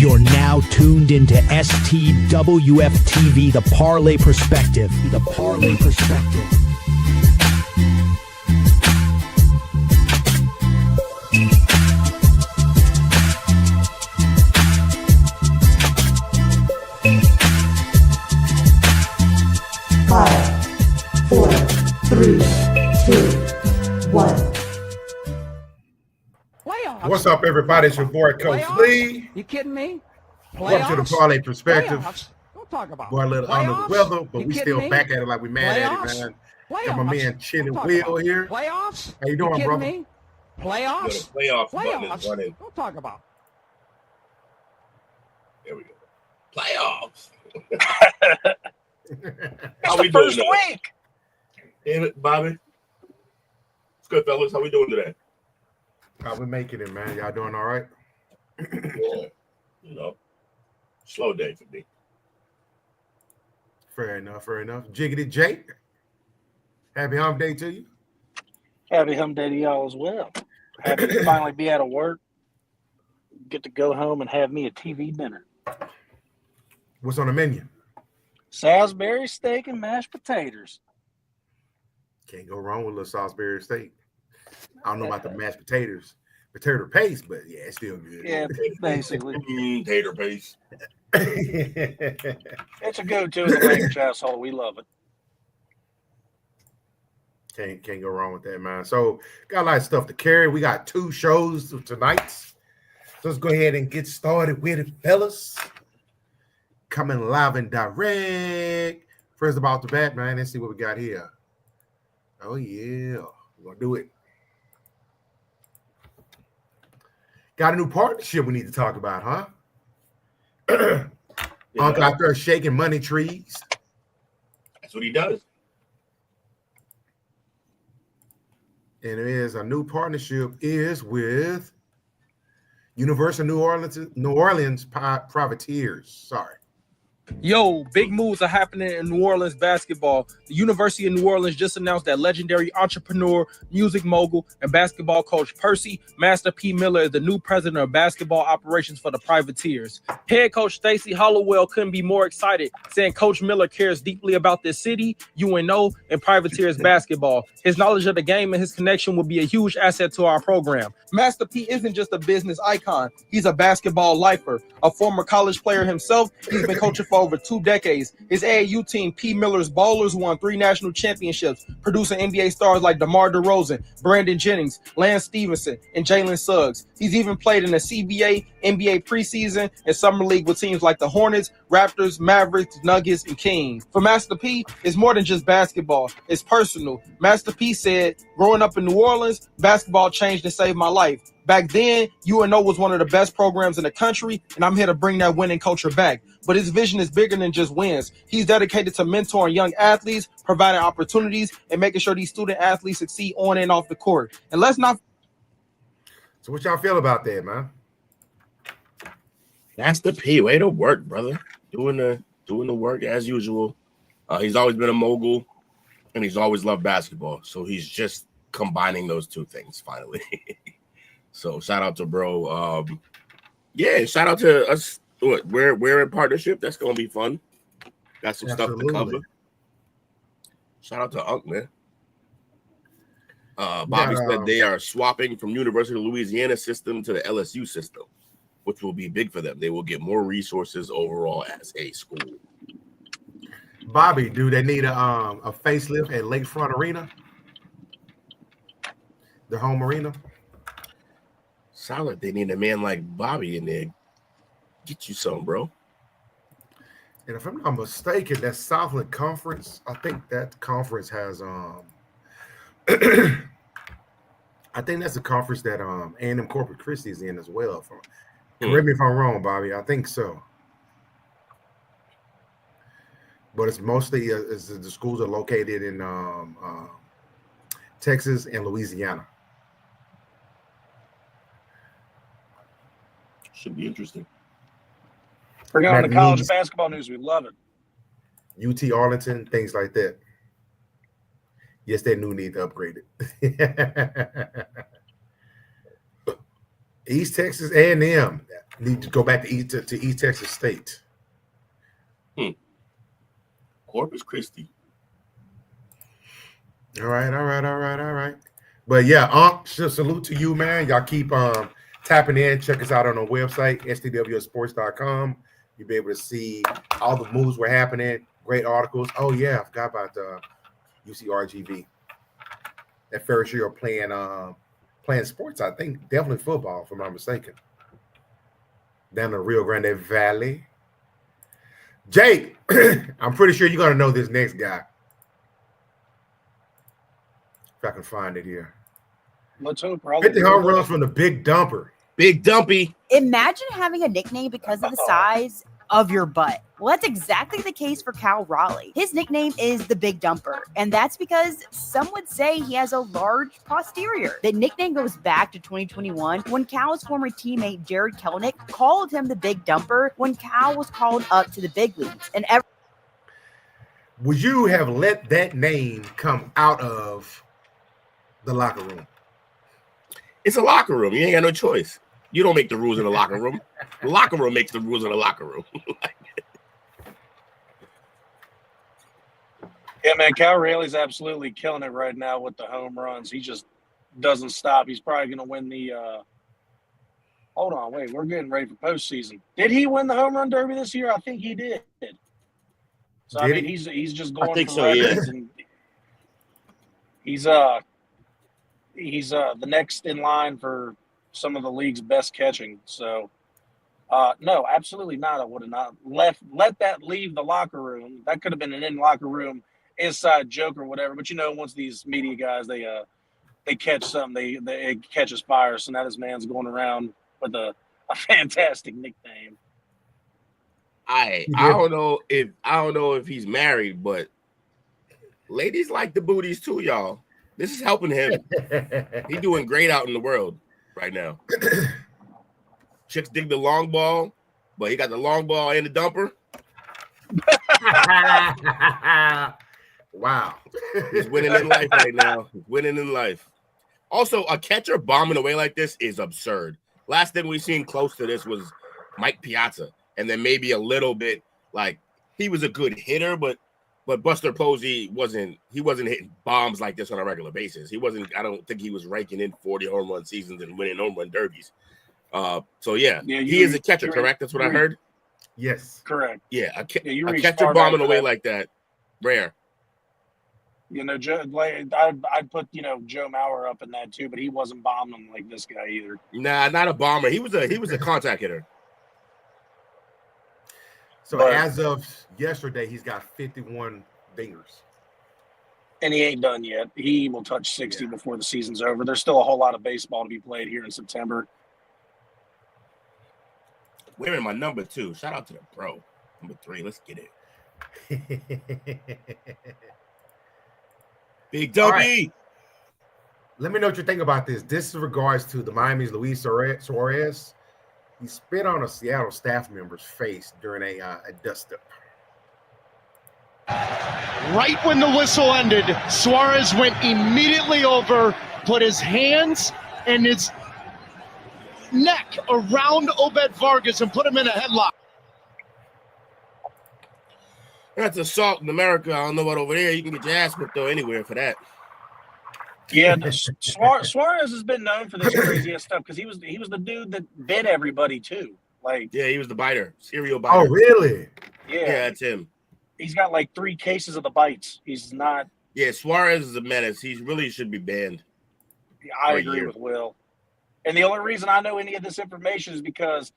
You're now tuned into STWF TV, the Parlay Perspective. The Parlay Perspective. Five, 4, 3, 2, 1. Playoffs. What's up, everybody? It's your boy, Coach Playoffs? Lee. You kidding me? Welcome to the Parlay Perspective. Playoffs? Don't talk about Boy, a little under the playoffs? weather, but You we kidding still me? back at it like we mad Playoffs? at it, man. Playoffs? Got my man Don't Chilling talk Will about here. Playoffs? How you doing, kidding brother? Me? Playoffs? The playoffs button is Playoffs? running. Don't talk about. There we go. Playoffs. How we doing today? Damn it, Bobby. It's good, fellas. How we doing today? How we making it, man? Y'all doing all right? Yeah. You know, slow day for me. Fair enough, fair enough. Jiggity Jake, happy hump day to you. Happy hump day to y'all as well. Happy to finally be out of work. Get to go home and have me a TV dinner. What's on the menu? Salisbury steak and mashed potatoes. Can't go wrong with a little Salisbury steak. I don't know about the mashed potatoes, potato paste, but yeah, it's still good. Yeah, basically. Tater paste. It's a go-to in the Lakers household. We love it. Can't go wrong with that, man. So got a lot of stuff to carry. We got 2 shows tonight. So let's go ahead and get started with it, fellas. Coming live and direct. First about the bat, man. Let's see what we got here. Oh yeah, we're gonna do it. Got a new partnership we need to talk about, huh? Uncle out there shaking money trees. That's what he does. And it is a new partnership is with University of New Orleans Privateers. Sorry. Yo, big moves are happening in New Orleans basketball. The University of New Orleans just announced that legendary entrepreneur, music mogul, and basketball coach Percy Master P. Miller is the new president of basketball operations for the Privateers. Head coach Stacey Hollowell couldn't be more excited, saying Coach Miller cares deeply about this city, UNO, and Privateers basketball. His knowledge of the game and his connection will be a huge asset to our program. Master P isn't just a business icon. He's a basketball lifer. A former college player himself, he's been coaching for over 2 decades. His AAU team, P. Miller's Ballers, won 3 national championships, producing NBA stars like DeMar DeRozan, Brandon Jennings, Lance Stevenson, and Jalen Suggs. He's even played in the CBA, NBA preseason, and summer league with teams like the Hornets, Raptors, Mavericks, Nuggets, and Kings. For Master P, it's more than just basketball. It's personal. Master P said, growing up in New Orleans, basketball changed and saved my life. Back then, UNO was one of the best programs in the country, and I'm here to bring that winning culture back. But his vision is bigger than just wins. He's dedicated to mentoring young athletes, providing opportunities, and making sure these student athletes succeed on and off the court. And let's not. So what y'all feel about that, man? That's the P. Way to work, brother. Doing the work as usual. He's always been a mogul, and he's always loved basketball. So he's just combining those 2 things finally. So shout out to bro. Yeah, shout out to us. We're in partnership. That's gonna be fun. Got some stuff to cover. Shout out to Unc, man. Bobby said they are swapping from University of Louisiana system to the LSU system, which will be big for them. They will get more resources overall as a school. Bobby, do they need a facelift at Lakefront Arena? The home arena? Sound like they need a man like Bobby in there. Get you some, bro. And if I'm not mistaken, that Southland Conference, I think that conference has I think that's a conference that A&M Corpus Christi is in as well. Correct me if I'm wrong, Bobby. I think so. But it's mostly the schools are located in Texas and Louisiana. Should be interesting. Bring on the college basketball news. We love it. UT Arlington, things like that. Yes, they do need to upgrade it. East Texas A&M. Need to go back to East Texas State. Corpus Christi. All right. But yeah, salute to you, man. Y'all keep tapping in. Check us out on our website, STWFSports.com. You'll be able to see all the moves were happening. Great articles. Oh yeah, I forgot about UCRGV. That first year playing sports, I think definitely football, if I'm not mistaken. Down the Rio Grande Valley. Jake, I'm pretty sure you're gonna know this next guy. If I can find it here. Let's hope. 50 home runs from the Big Dumper. Big Dumpy. Imagine having a nickname because of the size of your butt. Well, that's exactly the case for Cal Raleigh. His nickname is the Big Dumper, and that's because some would say he has a large posterior. The nickname goes back to 2021 when Cal's former teammate Jared Kelenic called him the Big Dumper when Cal was called up to the big leagues. And would you have let that name come out of the locker room? It's a locker room. You ain't got no choice. You don't make the rules in the locker room. The locker room makes the rules in the locker room. Yeah, man, Cal Raleigh's absolutely killing it right now with the home runs. He just doesn't stop. He's probably going to win the hold on, wait, we're getting ready for postseason. Did he win the home run derby this year? I think he did. So, Did I mean, he's just going I think for so, yeah. records. And he's the next in line for some of the league's best catching. So, no, absolutely not. I would have not let that leave the locker room. That could have been an in-locker room inside joke or whatever. But, once these media guys, they catch something, it catches fire. So now this man's going around with a fantastic nickname. I don't know if he's married, but ladies like the booties too, y'all. This is helping him. He's doing great out in the world right now. Chicks dig the long ball, but he got the long ball and the dumper. Wow. He's winning in life right now. He's winning in life. Also, a catcher bombing away like this is absurd. Last thing we've seen close to this was Mike Piazza, and then maybe a little bit like he was a good hitter, but Buster Posey wasn't hitting bombs like this on a regular basis. I don't think he was ranking in 40 home run seasons and winning home run derbies. So yeah, he is a catcher, correct? That's what I heard. Yes, correct. Yeah, a catcher catcher bombing away like that, rare. Joe, I'd put Joe Mauer up in that too, but he wasn't bombing like this guy either. Nah, not a bomber. He was a contact hitter. So as of yesterday, he's got 51 dingers. And he ain't done yet. He will touch 60 before the season's over. There's still a whole lot of baseball to be played here in September. Wearing my number 2. Shout out to the pro. Number 3. Let's get it. Big Dumpy. Right. Let me know what you think about this. This is in regards to the Miami's Luis Suárez. He spit on a Seattle staff member's face during a dust-up. Right when the whistle ended, Suarez went immediately over, put his hands and his neck around Obed Vargas and put him in a headlock. That's assault in America. I don't know about over there. You can get your ass whipped though anywhere for that. Yeah, Suarez has been known for this crazy stuff because he was the dude that bit everybody too. Yeah, he was the biter, serial biter. Oh, really? Yeah, that's him. He's got 3 cases of the bites. He's not. Yeah, Suarez is a menace. He really should be banned. I agree with Will. And the only reason I know any of this information is because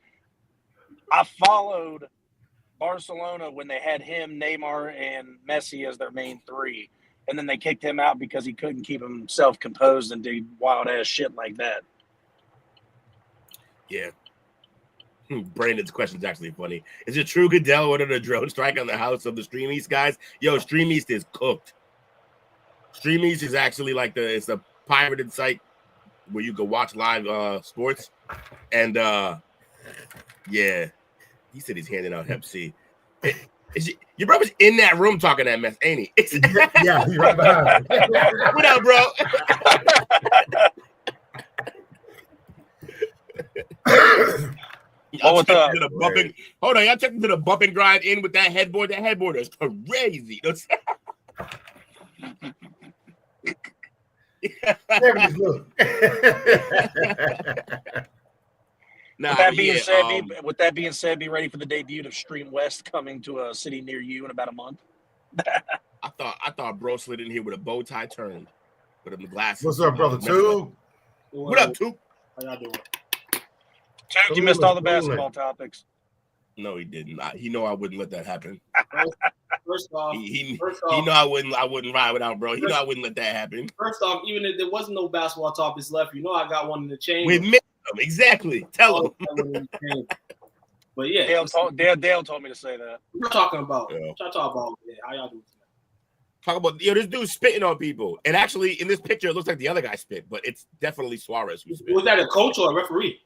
I followed Barcelona when they had him, Neymar, and Messi as their main 3. And then they kicked him out because he couldn't keep himself composed and do wild-ass shit like that. Yeah. Brandon's question is actually funny. Is it true Goodell ordered a drone strike on the house of the Stream East guys? Yo, Stream East is cooked. Stream East is actually it's a pirated site where you can watch live sports. And, yeah, he said he's handing out Hep C. Your brother's in that room talking that mess, ain't he? Yeah, he's right behind me. What up, bro? What with Hold on, y'all checked into the bump and grind in with that headboard. That headboard is crazy. Look. With that being said, be ready for the debut of Stream West coming to a city near you in about a month. I thought bro slid in here with a bow tie turned, with the glasses. What's up, brother? Two. What up, Two? How y'all doing? Dude, you missed all the basketball topics. No, he didn't. He know I wouldn't let that happen. First off, he know I wouldn't ride without bro. He know I wouldn't let that happen. First off, even if there wasn't no basketball topics left, you know I got one in the chain. We missed them. Exactly. Tell him. But yeah, Dale told me to say that. What y'all talking about? What y'all talking about? Yeah, how y'all doing? Talk about this dude spitting on people, and actually in this picture it looks like the other guy spit, but it's definitely Suarez who spit. Was that a coach or a referee?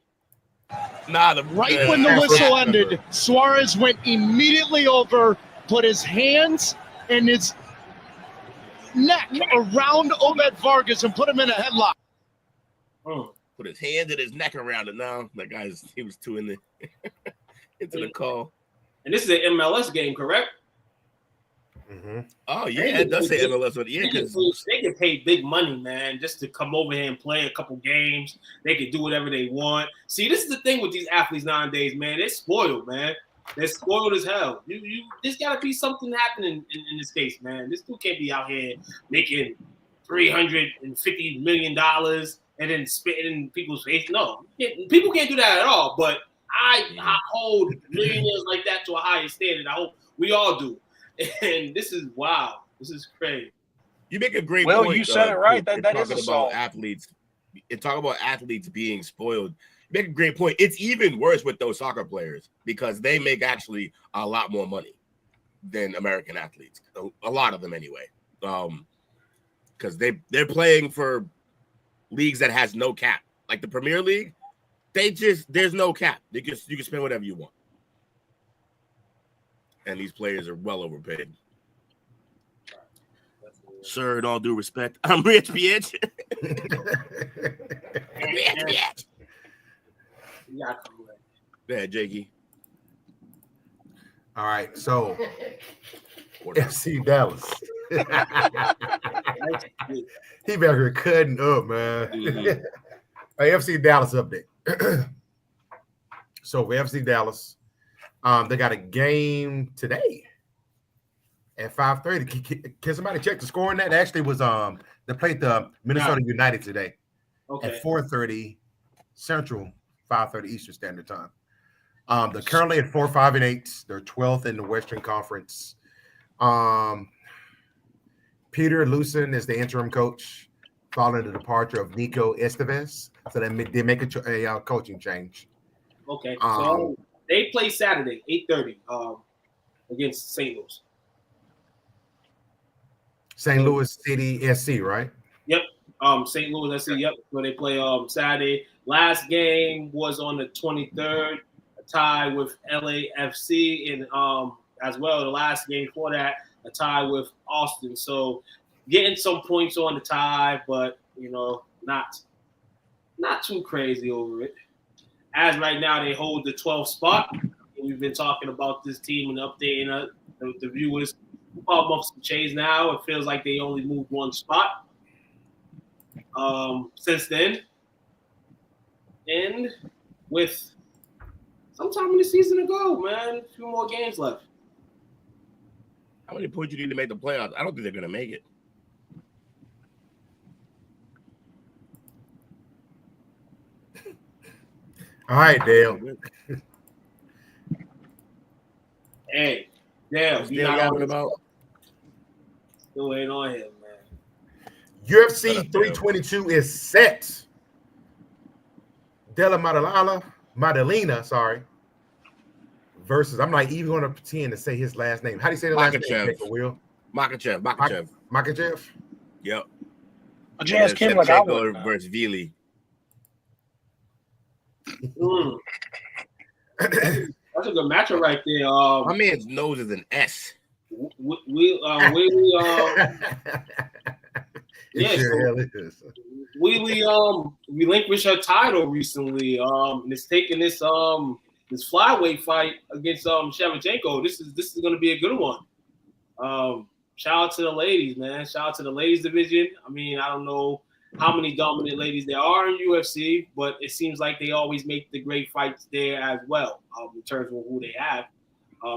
Nah, when the whistle ended, Suarez went immediately over, put his hands and his neck around Obed Vargas and put him in a headlock. Put his hand and his neck around it. Now that he was too into the call. And this is an MLS game, correct? Mm-hmm. Oh yeah, it does say MLS. Yeah, because they get paid big money, man, just to come over here and play a couple games. They can do whatever they want. See, this is the thing with these athletes nowadays, man. They're spoiled, man. They're spoiled as hell. There's got to be something happening in this case, man. This dude can't be out here making $350 million and then spitting in people's face. No, people can't do that at all. But I hold millionaires like that to a higher standard. I hope we all do. And this is wow. This is crazy. You make a great point. Well, you said it right. That is about athletes. And talk about athletes being spoiled. You make a great point. It's even worse with those soccer players because they make actually a lot more money than American athletes. A lot of them anyway. Because they're playing for leagues that has no cap. Like the Premier League, there's no cap. You can spend whatever you want. And these players are well overpaid. Sir, in all due respect, I'm rich, bitch. Yeah. Go ahead, Jakey. All right, so FC Dallas. He back here cutting up, man. Mm-hmm. Hey, FC Dallas update. So for FC Dallas, they got a game today at 5:30. Can somebody check the score on that? It actually was they played the Minnesota United today at 4:30 Central, 5:30 Eastern Standard Time. They're currently at 4-5-8. They're 12th in the Western Conference. Peter Lucen is the interim coach following the departure of Nico Estevez. So they make a coaching change. Okay. So they play Saturday, 8:30, against St. Louis. St. Louis City SC, right? Yep. St. Louis SC, yep. So they play Saturday. Last game was on the 23rd, a tie with LAFC, and as well, the last game for that, a tie with Austin. So getting some points on the tie, but not too crazy over it. As right now, they hold the 12th spot. We've been talking about this team and updating the viewers up some change now. It feels like they only moved one spot since then. And with some time in the season to go, man, a few more games left. How many points you need to make the playoffs? I don't think they're going to make it. All right, Dale. Hey, Dale, you not about? Still ain't on him, man. UFC 322 is set. Della Maddalena, versus. I'm not even going to pretend to say his last name. How do you say the last name? Will? Makhachev. Yep. But you ask him like I would. Versus Weili. That's a good matchup right there. My man's nose is an S. We relinquished her title recently. And it's taking this this flyweight fight against Shevchenko. This is going to be a good one. Shout out to the ladies, man. Shout out to the ladies division. I mean, I don't know how many dominant ladies there are in UFC, but it seems like they always make the great fights there as well, in terms of who they have.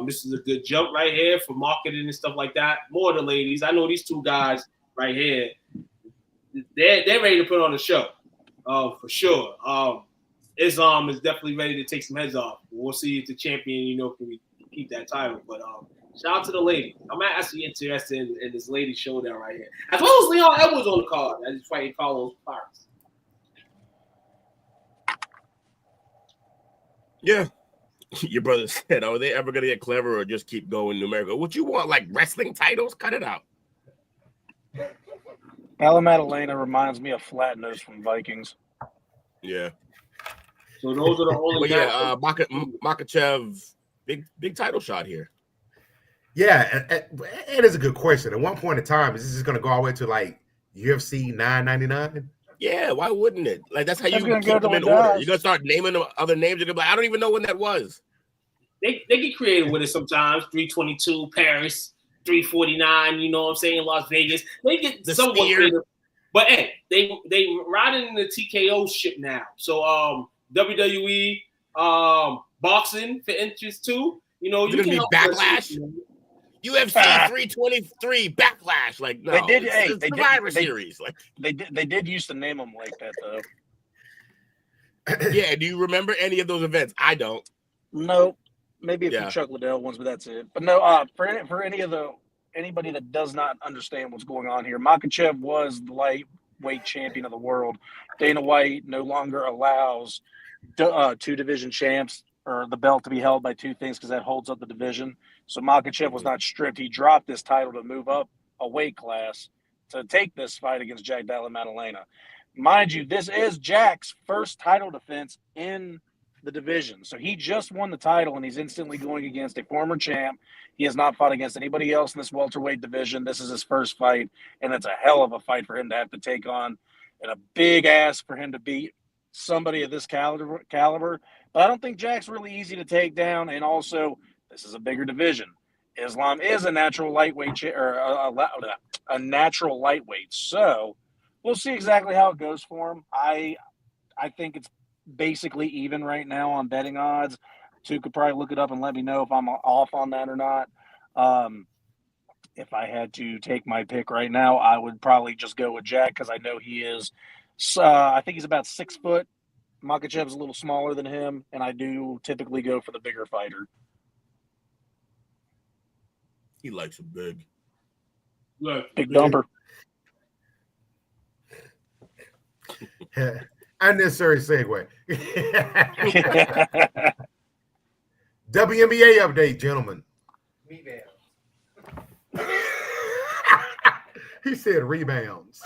This is a good jump right here for marketing and stuff like that. More of the ladies. I know these two guys right here. They're ready to put on a show, for sure. Islam is definitely ready to take some heads off. We'll see if the champion, can we keep that title. But shout out to the lady. I'm actually interested in this lady showdown right here, as well as Leon Edwards on the card. I just fighting Carlos Pirates. Yeah. Your brother said, are they ever going to get clever or just keep going numerical? What you want, like wrestling titles? Cut it out. Maddalena reminds me of Flat Nose from Vikings. Yeah. So those are the only guys. Makhachev, big title shot here. Yeah, it is a good question. At one point in time, is this just going to go all the way to like UFC 999? Yeah, why wouldn't it? Like, that's how you keep go them in order. You're going to start naming them other names. You're going to be like, I don't even know when that was. They get creative with it sometimes. 322 Paris, 349, you know what I'm saying, Las Vegas. They get somewhat creative. But hey, they riding in the TKO ship now. So WWE, boxing for interest too. You can be Backlash. UFC 323 Backlash. Like, no, they did. Hey, they Survivor did. Series. Like, they did used to name them like that though. Yeah. Do you remember any of those events? I don't. No, maybe a few Chuck Liddell ones, but that's it. But no, for anybody that does not understand what's going on here, Makhachev was the lightweight champion of the world. Dana White no longer allows two division champs or the belt to be held by two things because that holds up the division. So Makhachev was not stripped. He dropped this title to move up a weight class to take this fight against Jack Della Maddalena. Mind you, this is Jack's first title defense in the division. So he just won the title, and he's instantly going against a former champ. He has not fought against anybody else in this welterweight division. This is his first fight, and it's a hell of a fight for him to have to take on, and a big ask for him to beat somebody of this caliber. But I don't think Jack's really easy to take down, and also this is a bigger division. Islam is a natural lightweight a natural lightweight. So we'll see exactly how it goes for him. I think it's basically even right now on betting odds. Two could probably look it up and let me know if I'm off on that or not. If I had to take my pick right now, I would probably just go with Jack because I know he is. I think he's about 6 foot. Makhachev's a little smaller than him, and I do typically go for the bigger fighter. He likes a big. Big dumper. Unnecessary segue. WNBA update, gentlemen. He said rebounds.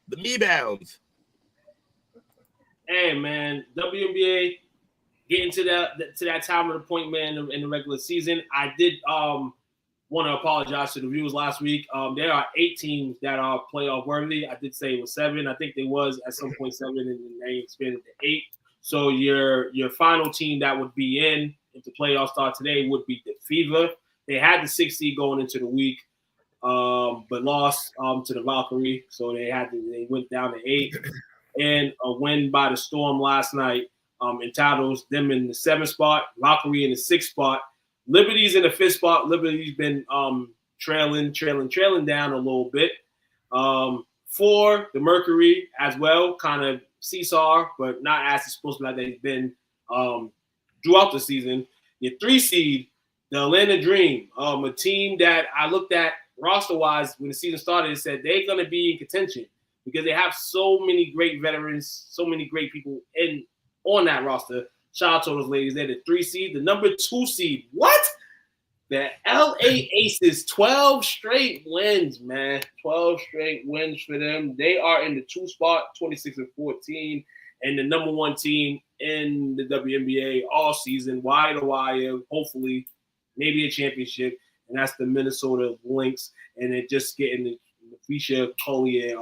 The rebounds. Hey man, WNBA getting to that time of the point, man, in the regular season. I did want to apologize to the viewers last week. There are 8 teams that are playoff worthy. I did say it was 7. I think there was at some point 7, and then they expanded to 8. So your final team that would be in if the playoffs start today would be the Fever. They had the 6th seed going into the week, but lost to the Valkyrie, so they went down to 8. And a win by the Storm last night entitles them in the 7th spot, Valkyrie in the 6th spot. Liberty's in the 5th spot. Liberty's been trailing down a little bit. For the Mercury as well, kind of seesaw, but not as it's supposed to be like they've been throughout the season. Your 3 seed, the Atlanta Dream, a team that I looked at roster-wise when the season started and said they're going to be in contention because they have so many great veterans, so many great people on that roster. Shout out to those ladies. They're the 3 seed. The number 2 seed. What? The LA Aces, 12 straight wins, man. 12 straight wins for them. They are in the 2 spot, 26-14, and the number 1 team in the WNBA all season, wire to wire, hopefully, maybe a championship, and that's the Minnesota Lynx. And they're just getting the Fisher Collier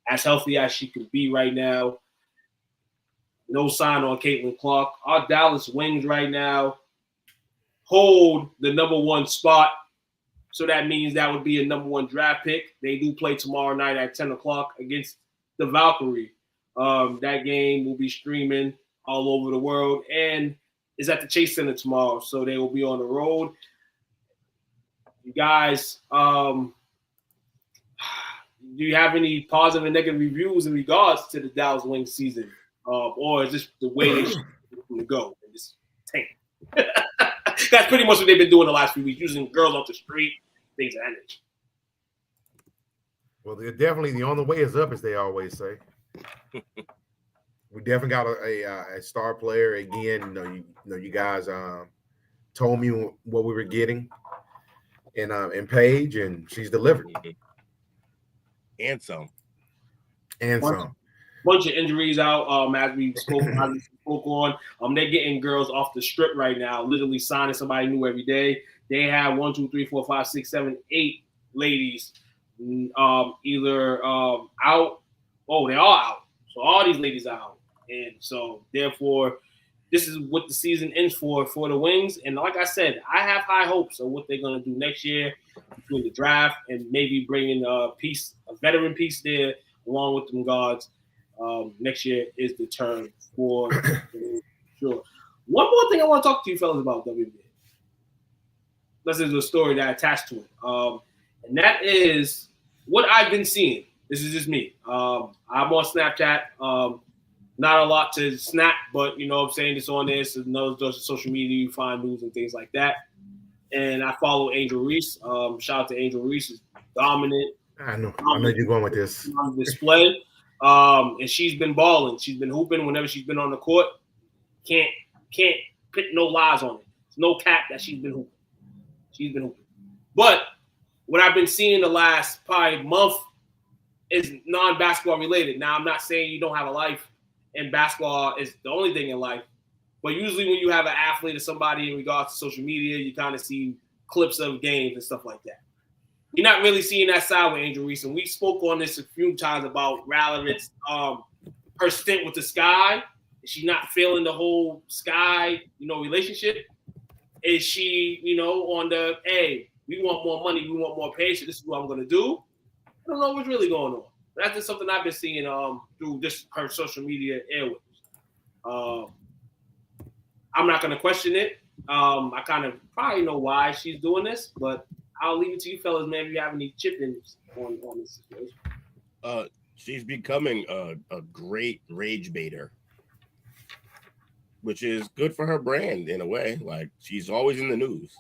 as healthy as she could be right now. No sign on Caitlin Clark. Our Dallas Wings right now hold the number 1 spot. So that means that would be a number 1 draft pick. They do play tomorrow night at 10 o'clock against the Valkyrie. That game will be streaming all over the world and is at the Chase Center tomorrow. So they will be on the road. You guys, do you have any positive and negative reviews in regards to the Dallas Wings season? Or is this the way they should go in this tank? That's pretty much what they've been doing the last few weeks, using girls off the street, things of that nature. Well, they're definitely the only way is up, as they always say. We definitely got a star player again. You guys told me what we were getting in Paige, and she's delivered. And some. Bunch of injuries out, as we spoke on. They're getting girls off the strip right now, literally signing somebody new every day. They have 1, 2, 3, 4, 5, 6, 7, 8 ladies either out. Oh, they are out. So all these ladies are out. And so therefore, this is what the season ends for the Wings. And like I said, I have high hopes of what they're going to do next year between the draft and maybe bringing a veteran piece there along with them guards. Next year is the turn for sure. One more thing I want to talk to you fellas about WNBA. This is a story that attached to it. And that is what I've been seeing. This is just me. I'm on Snapchat. Not a lot to snap, but I'm saying this on this. Those social media, you find news and things like that. And I follow Angel Reese. Shout out to Angel Reese. She's dominant. I know you're going with this. On display. And she's been balling. She's been hooping whenever she's been on the court. Can't put no lies on it. There's no cap that she's been hooping. She's been hooping. But what I've been seeing the last probably month is non-basketball related. Now, I'm not saying you don't have a life and basketball is the only thing in life. But usually when you have an athlete or somebody in regards to social media, you kind of see clips of games and stuff like that. You're not really seeing that side with Angel Reese. And we spoke on this a few times about Raleigh's her stint with the Sky. Is she not feeling the whole Sky, relationship? Is she, on the, hey, we want more money, we want more pay, so this is what I'm going to do? I don't know what's really going on. That's just something I've been seeing through just her social media airwaves. I'm not going to question it. I kind of probably know why she's doing this, but I'll leave it to you fellas, man, if you have any chip-ins on this situation. She's becoming a great rage baiter, which is good for her brand in a way. Like, she's always in the news.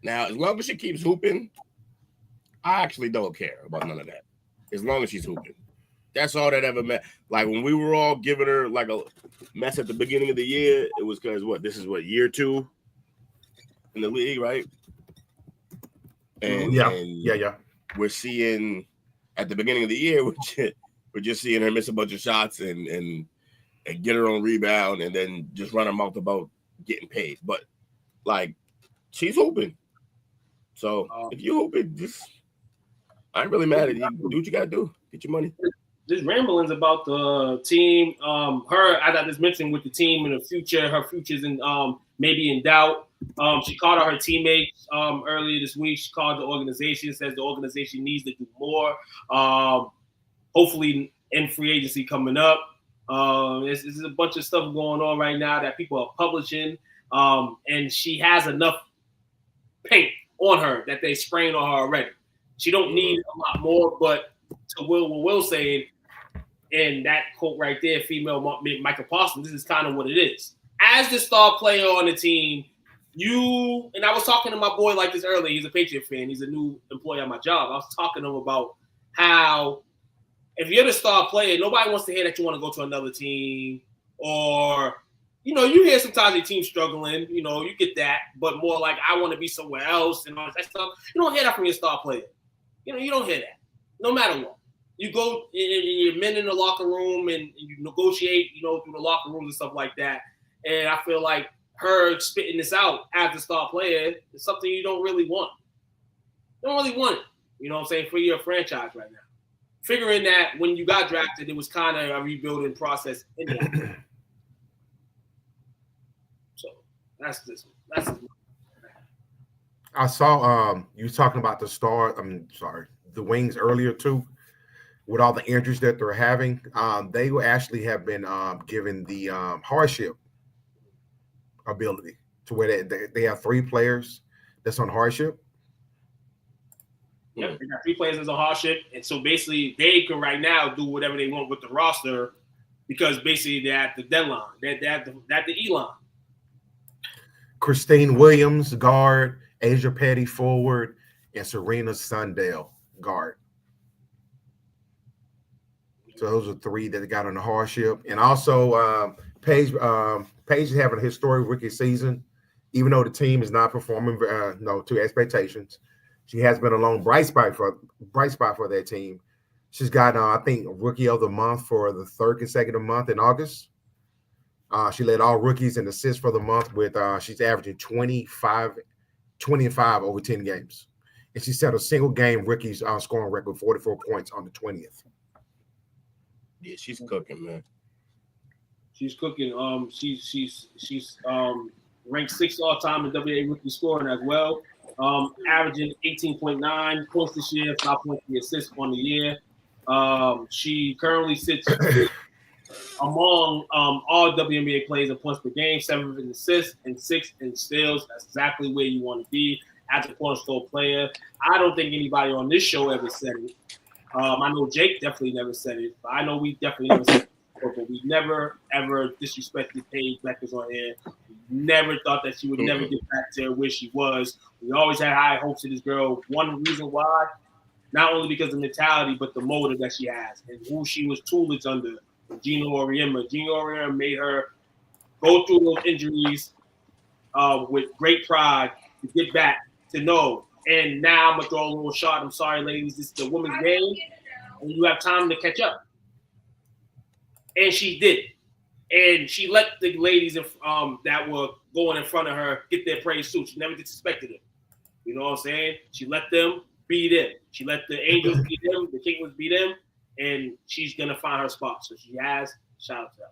Now, as long as she keeps hooping, I actually don't care about none of that. As long as she's hooping. That's all that ever meant. Like, when we were all giving her like a mess at the beginning of the year, it was because this is year 2 in the league, right? And yeah. We're seeing at the beginning of the year, we're just seeing her miss a bunch of shots and get her own rebound and then just run her mouth about getting paid. But like, she's hooping. So if you hooping, I ain't really mad at you. Do what you gotta do. Get your money. Just ramblings about the team. Her, as I just mentioned, with the team in the future, her future's in maybe in doubt. She called out her teammates earlier this week. She called the organization, says the organization needs to do more. Hopefully in free agency coming up. There's a bunch of stuff going on right now that people are publishing. And she has enough paint on her that they spraying on her already. She don't need a lot more, but to what Will saying, and that quote right there, female Michael Parsons, this is kind of what it is. As the star player on the team, and I was talking to my boy like this earlier, he's a Patriot fan, he's a new employee at my job. I was talking to him about how if you're the star player, nobody wants to hear that you want to go to another team, or, you hear sometimes your team's struggling, you get that, but more like, I want to be somewhere else and all that stuff. You don't hear that from your star player. You don't hear that, no matter what. You go, you're men in the locker room and you negotiate, through the locker rooms and stuff like that. And I feel like her spitting this out as a star player is something you don't really want. You don't really want it, you know what I'm saying, for your franchise right now. Figuring that when you got drafted, it was kind of a rebuilding process anyway. That's I saw you talking about the Wings earlier too, with all the injuries that they're having. They will actually have been given the hardship ability to where they have 3 players that's on hardship. Yep, they got 3 players as a hardship, and so basically they can right now do whatever they want with the roster because basically they're at the deadline. They're at the E-line. Christine Williams, guard, Asia Petty, forward, and Serena Sundell, guard. So those are 3 that they got on the hardship. And also Paige is having a historic rookie season, even though the team is not performing to expectations. She has been a lone bright spot for that team. She's got, I think, Rookie of the Month for the 3rd consecutive month in August. She led all rookies in assists for the month with she's averaging 20 and 5 over 10 games. And she set a single game rookies scoring record, 44 points on the 20th. Yeah, she's cooking, man. She's cooking. She's ranked 6th all time in WNBA rookie scoring as well. Averaging 18.9 points this year, 5.3 assists on the year. She currently sits among all WNBA players in points per game, 7th in assists and 6th in steals. That's exactly where you want to be as a cornerstone player. I don't think anybody on this show ever said it. I know Jake definitely never said it, but I know we definitely never said it. But we never, ever disrespected Paige Beckers on air. We never thought that she would never get back to where she was. We always had high hopes of this girl. One reason why, not only because of mentality, but the motive that she has and who she was tutelage under, Gina Auriemma. Gina Auriemma made her go through those injuries with great pride to get back to know. And now I'm going to throw a little shot. I'm sorry, ladies. This is the women's game, and you have time to catch up. And she did. And she let the ladies that were going in front of her get their praise too. She never disrespected them. You know what I'm saying? She let them be them. She let the Angels be them, the Kings be them, and she's going to find her spot. So she has. Shout out to her.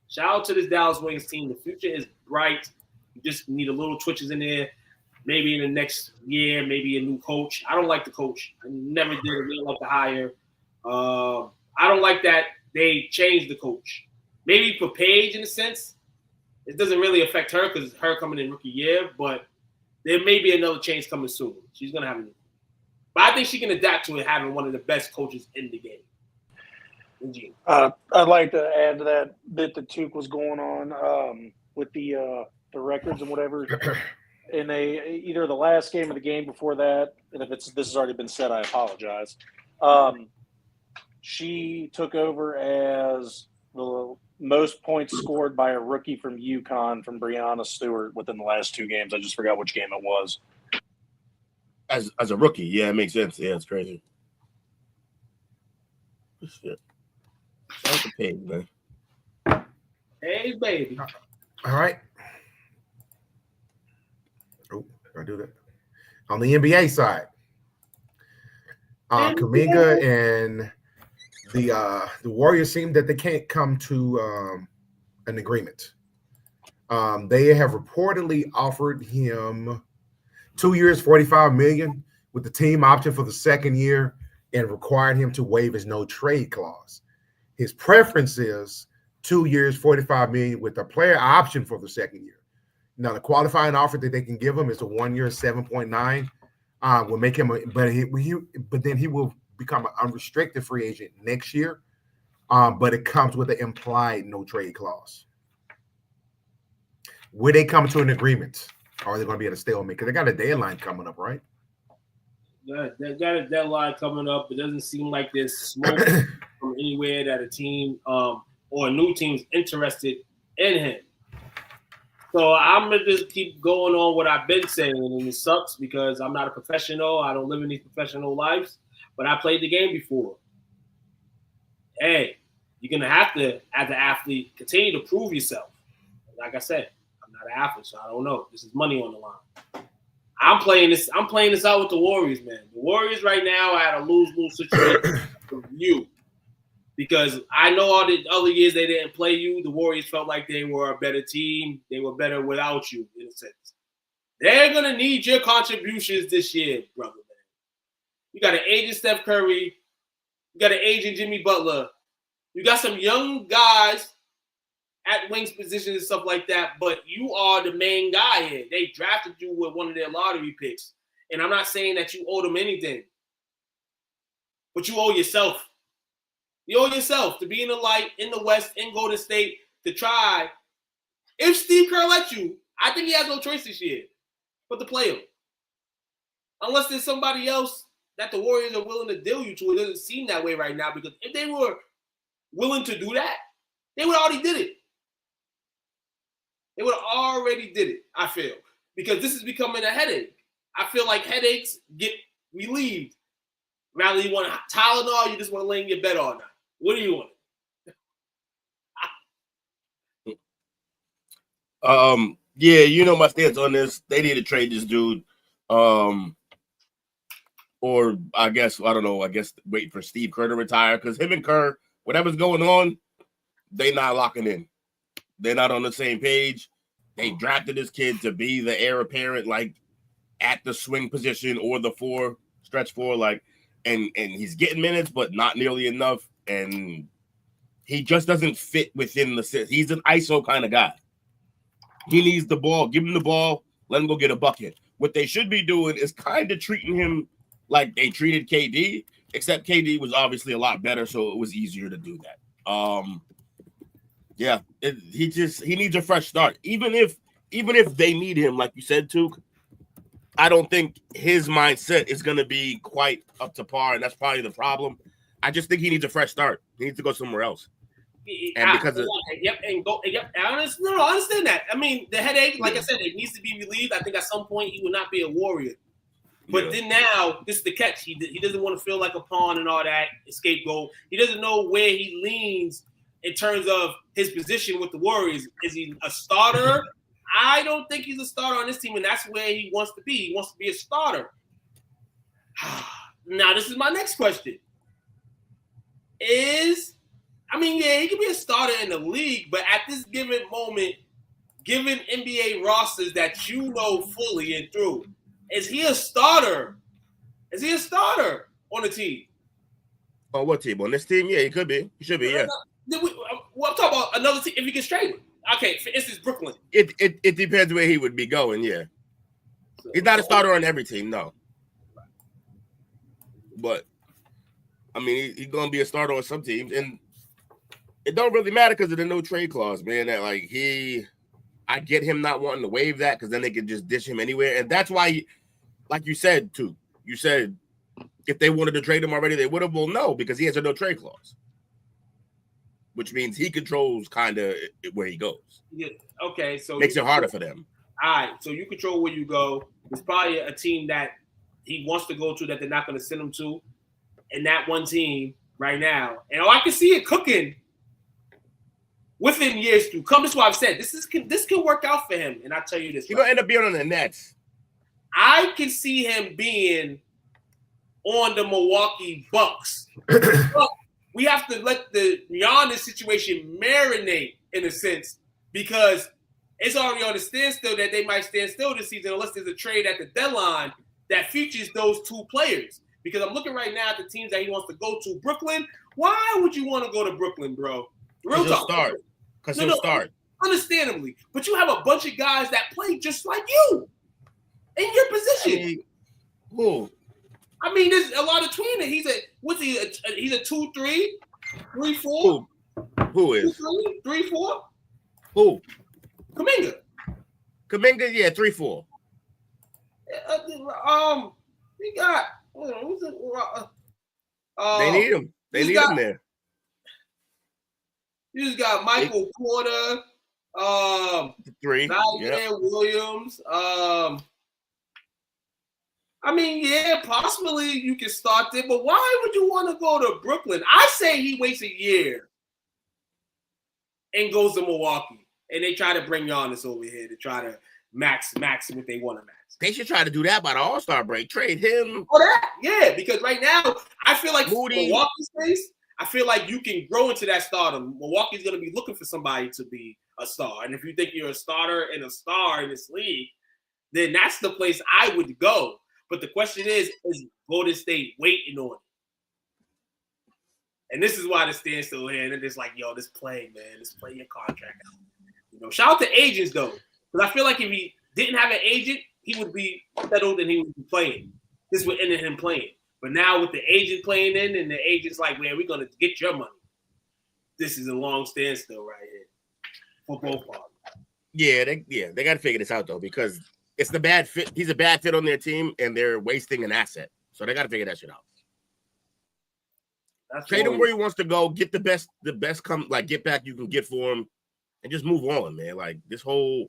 Shout out to this Dallas Wings team. The future is bright. You just need a little twitches in there. Maybe in the next year, maybe a new coach. I don't like the coach. I never did. I didn't like the hire. I don't like that they changed the coach. Maybe for Paige, in a sense, it doesn't really affect her because it's her coming in rookie year, but there may be another change coming soon. She's going to have a new. But I think she can adapt to it having one of the best coaches in the game. I'd like to add to that bit that Tuke was going on with the records and whatever. In either the last game or the game before that, and if this has already been said, I apologize. She took over as the most points scored by a rookie from UConn from Breanna Stewart within the last 2 games. I just forgot which game it was. As a rookie, yeah, it makes sense. Yeah, it's crazy. Shit. Shout out to Paige, man. Hey, baby. All right. Oh, I do that. On the NBA side, Kuminga and the Warriors seem that they can't come to an agreement. They have reportedly offered him 2 years, $45 million with the team option for the 2nd year and required him to waive his no trade clause. His preference is 2 years, $45 million with a player option for the 2nd year. Now, the qualifying offer that they can give him is a 1 year, 7.9. Will make him, but then he will become an unrestricted free agent next year. But it comes with an implied no trade clause. Will they come to an agreement? Or are they going to be at a stalemate? Because they got a deadline coming up, right? Yeah, they got a deadline coming up. It doesn't seem like there's smoke from anywhere that a team or a new team's interested in him. So I'm going to just keep going on what I've been saying, and it sucks because I'm not a professional. I don't live in these professional lives, but I played the game before. Hey, you're going to have to, as an athlete, continue to prove yourself. Like I said, I'm not an athlete, so I don't know. This is money on the line. I'm playing this out with the Warriors, man. The Warriors right now are at a lose-lose situation for you. Because I know all the other years they didn't play you, the Warriors felt like they were a better team. They were better without you, in a sense. They're going to need your contributions this year, brother, man. You got an aging Steph Curry. You got an aging Jimmy Butler. You got some young guys at wings positions and stuff like that, but you are the main guy here. They drafted you with one of their lottery picks. And I'm not saying that you owe them anything, but you owe yourself. You owe yourself to be in the light, in the West, in Golden State, to try. If Steve Kerr lets you, I think he has no choice this year but to play him. Unless there's somebody else that the Warriors are willing to deal you to. It doesn't seem that way right now, because if they were willing to do that, they would already did it. They would have already did it, I feel. Because this is becoming a headache. I feel like headaches get relieved. Rather, you want Tylenol, you just want to lay in your bed all night. What do you want? Yeah, you know my stance on this. They need to trade this dude. Or I guess wait for Steve Kerr to retire, because him and Kerr, whatever's going on, they not locking in. They're not on the same page. They drafted this kid to be the heir apparent, like at the swing position or the stretch four, like, and he's getting minutes, but not nearly enough. And he just doesn't fit within the system. He's an ISO kind of guy. He needs the ball. Give him the ball. Let him go get a bucket. What they should be doing is kind of treating him like they treated KD, except KD was obviously a lot better, so it was easier to do that. Yeah, he needs a fresh start. Even if they need him, like you said, Took, I don't think his mindset is going to be quite up to par, and that's probably the problem. I just think he needs a fresh start. He needs to go somewhere else. And because I understand that. I mean, the headache, like I said, it needs to be relieved. I think at some point he will not be a Warrior. But then now, this is the catch. He doesn't want to feel like a pawn and all that, scapegoat. He doesn't know where he leans in terms of his position with the Warriors. Is he a starter? I don't think he's a starter on this team, and that's where he wants to be. He wants to be a starter. Now, this is my next question. He can be a starter in the league, but at this given moment, given NBA rosters that you know fully and through, is he a starter? Is he a starter on the team? On what team? On this team? Yeah, he could be. He should be, yeah. I'm talking about another team if he gets traded. Okay, for instance, Brooklyn. It depends where he would be going, yeah. He's not a starter on every team, no. But, I mean, he's going to be a starter on some teams, and it don't really matter because of the no trade clause, man. That I get him not wanting to waive that because then they could just dish him anywhere. And that's why, like you said, too, you said if they wanted to trade him already, they would have. Well, no, because he has a no trade clause, which means he controls kind of where he goes. Yeah. Okay. So makes it harder for them. All right. So you control where you go. It's probably a team that he wants to go to that they're not going to send him to. And that one team right now. And I can see it cooking within years to come. This is why I've said this can work out for him. And I'll tell you this. He's going to end up being on the Nets. I can see him being on the Milwaukee Bucks. But we have to let the Giannis situation marinate in a sense, because it's already on the standstill that they might stand still this season unless there's a trade at the deadline that features those two players. Because I'm looking right now at the teams that he wants to go to. Brooklyn, why would you want to go to Brooklyn, bro? Real talk. Because he'll start. Understandably. But you have a bunch of guys that play just like you in your position. Who? I mean, there's a lot of tweeting. He's a 2-3, 3-4. Who is? 3-4. Who? Kuminga, yeah, 3-4. We got. They need him. They need him there. You just got Michael Porter, 3, Williams. I mean, yeah, possibly you can start there, but why would you want to go to Brooklyn? I say he waits a year and goes to Milwaukee, and they try to bring Giannis over here to try to max what they want to max. They should try to do that by the All-Star break. Trade him. Oh, that? Yeah, because right now, I feel like Milwaukee's case, I feel like you can grow into that stardom. Milwaukee's going to be looking for somebody to be a star. And if you think you're a starter and a star in this league, then that's the place I would go. But the question is Golden State waiting on it? And this is why the standstill here. And it's like, yo, this play, man. This play your contract out. You know, shout out to agents, though. Because I feel like if he didn't have an agent, he would be settled and he would be playing. This would end in him playing. But now with the agent playing in and the agent's like, man, we're going to get your money. This is a long standstill right here for both parties. Yeah, they got to figure this out, though, because it's the bad fit. He's a bad fit on their team, and they're wasting an asset. So they got to figure that shit out. Trade him where he wants to go. Get the best get back you can get for him, and just move on, man. Like this whole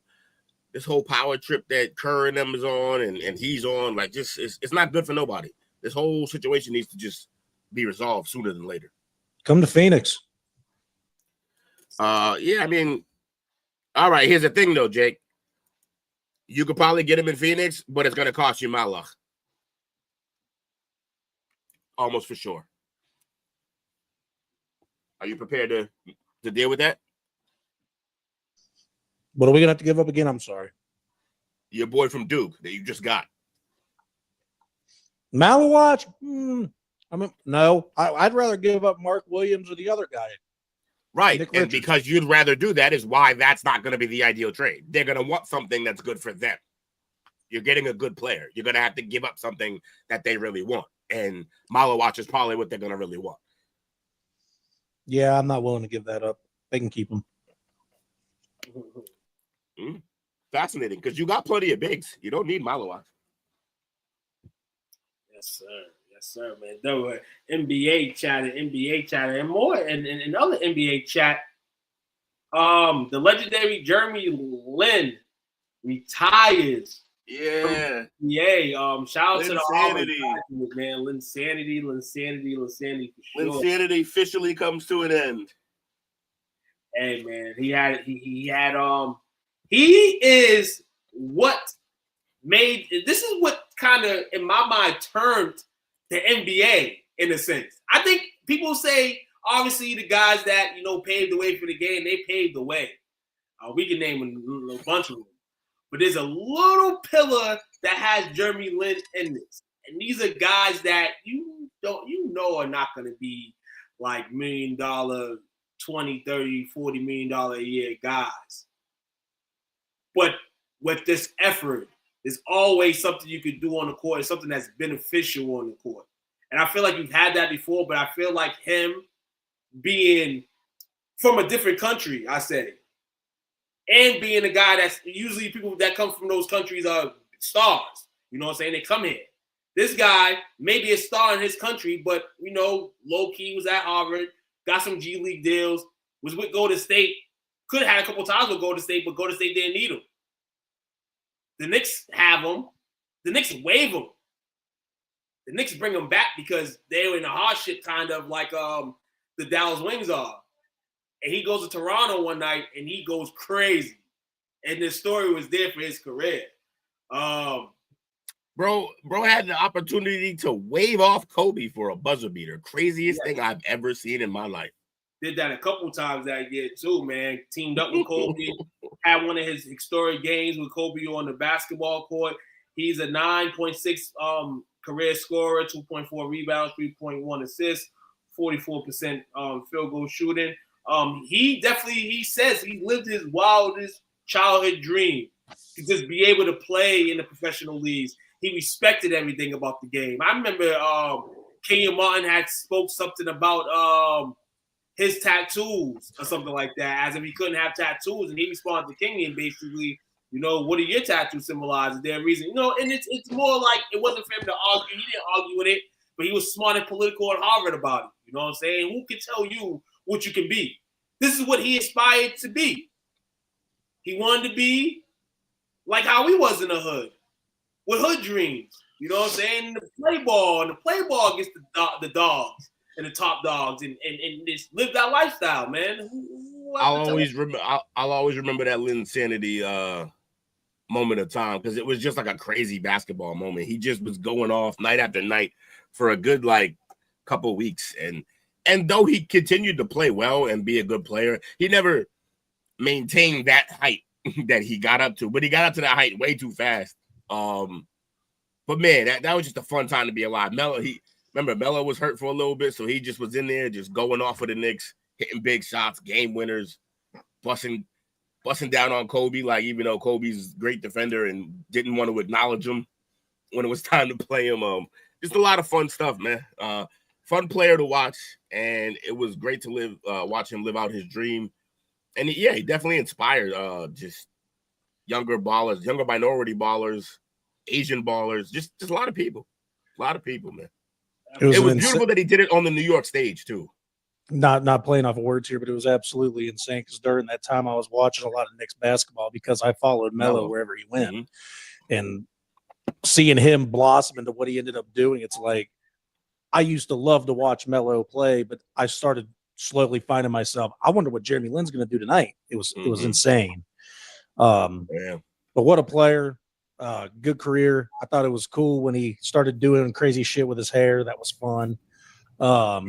power trip that Kerr and them is on, and he's on, like just it's not good for nobody. This whole situation needs to just be resolved sooner than later. Come to Phoenix. Yeah, I mean, all right. Here's the thing, though, Jake. You could probably get him in Phoenix, but it's going to cost you Malach. Almost for sure. Are you prepared to deal with that? What are we going to have to give up again? I'm sorry. Your boy from Duke that you just got. Malawatch? I mean, no. I'd rather give up Mark Williams or the other guy. Right, and because you'd rather do that is why that's not going to be the ideal trade. They're going to want something that's good for them. You're getting a good player. You're going to have to give up something that they really want, and Malawatch is probably what they're going to really want. Yeah, I'm not willing to give that up. They can keep him. Fascinating, because you got plenty of bigs. You don't need Malawatch. Yes, sir. Yes, sir, man. There were NBA chatter, and more, and other NBA chat. The legendary Jeremy Lin retires. Yeah. Yeah. Shout out to the Linsanity, man. Linsanity for sure. Linsanity officially comes to an end. Hey, man, he is what made this is what kind of in my mind turned the NBA in a sense. I think people say obviously the guys that paved the way for the game, they paved the way. We can name a bunch of them, but there's a little pillar that has Jeremy Lin in this, and these are guys that are not going to be like $1 million, $20, $30, $40 million a year guys. But with this effort, there's always something you can do on the court. It's something that's beneficial on the court. And I feel like you've had that before, but I feel like him being from a different country, I say, and being a guy that's usually people that come from those countries are stars. You know what I'm saying? They come here. This guy may be a star in his country, but, low-key was at Harvard, got some G League deals, was with Golden State, could have had a couple times with Golden State, but Golden State didn't need him. The Knicks have him. The Knicks waive him. The Knicks bring him back because they were in a hardship kind of like the Dallas Wings are. And he goes to Toronto one night and he goes crazy. And the story was there for his career. Bro had the opportunity to wave off Kobe for a buzzer beater. Craziest thing I've ever seen in my life. Did that a couple times that year too, man. Teamed up with Kobe. Had one of his historic games with Kobe on the basketball court. He's a 9.6 career scorer, 2.4 rebounds, 3.1 assists, 44% field goal shooting. He says he lived his wildest childhood dream to just be able to play in the professional leagues. He respected everything about the game. I remember Kenyon Martin had spoke something about his tattoos or something like that, as if he couldn't have tattoos, and he responded to Kenyon basically, what do your tattoos symbolize? Is there a reason? And it's more like it wasn't for him to argue. He didn't argue with it, but he was smart and political at Harvard about it. You know what I'm saying? Who can tell you what you can be? This is what he aspired to be. He wanted to be like how he was in the hood, with hood dreams. You know what I'm saying? The play ball gets the dogs and the top dogs and just live that lifestyle, man. I'll always remember that Linsanity moment of time because it was just like a crazy basketball moment. He just was going off night after night for a good couple weeks, and And though he continued to play well and be a good player, he never maintained that height that he got up to. But he got up to that height way too fast. But man, that was just a fun time to be alive. Melo was hurt for a little bit, so he just was in there just going off for the Knicks, hitting big shots, game winners, busting down on Kobe, like even though Kobe's a great defender and didn't want to acknowledge him when it was time to play him. Just a lot of fun stuff, man. Fun player to watch, and it was great to watch him live out his dream. And he definitely inspired just younger ballers, younger minority ballers, Asian ballers, just a lot of people. A lot of people, man. It was beautiful that he did it on the New York stage, too. Not playing off of words here, but it was absolutely insane because during that time I was watching a lot of Knicks basketball because I followed Melo wherever he went. Mm-hmm. And seeing him blossom into what he ended up doing, it's like I used to love to watch Melo play, but I started slowly finding myself, I wonder what Jeremy Lin's going to do tonight. It was insane. But what a player. Good career. I thought it was cool when he started doing crazy shit with his hair. That was fun. But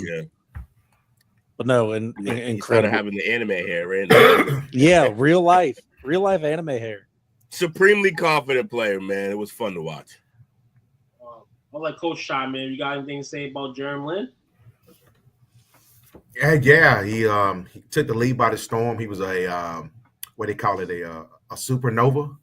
no, incredible. Having the anime hair, right? Yeah, real life anime hair. Supremely confident player, man. It was fun to watch. I'll let Coach chime in. You got anything to say about Jeremy Lin? Yeah. He took the league by the storm. He was a what they call it, a supernova.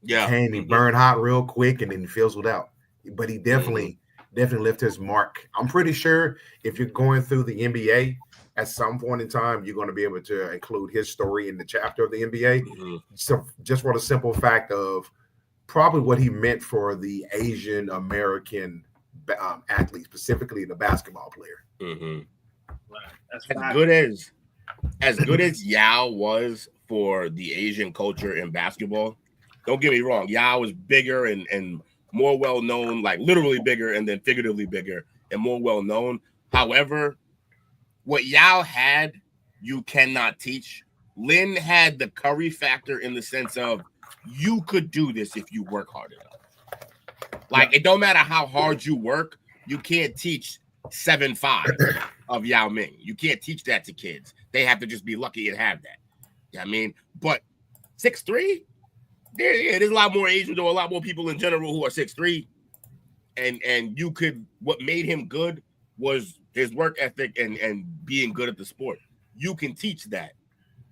Yeah, he burned hot real quick and then fizzled out. But he definitely left his mark. I'm pretty sure if you're going through the NBA at some point in time, you're going to be able to include his story in the chapter of the NBA. Mm-hmm. So just for the simple fact of probably what he meant for the Asian American athlete, specifically the basketball player. Mm-hmm. As good as Yao was for the Asian culture in basketball, don't get me wrong, Yao was bigger and more well-known, like literally bigger and then figuratively bigger and more well-known. However, what Yao had, you cannot teach. Lin had the Curry factor in the sense of you could do this if you work hard enough. Like, it don't matter how hard you work, you can't teach 7'5" of Yao Ming. You can't teach that to kids. They have to just be lucky and have that. You know what I mean? But 6'3", there's a lot more Asians or a lot more people in general who are 6'3", and you could. What made him good was his work ethic and being good at the sport. You can teach that.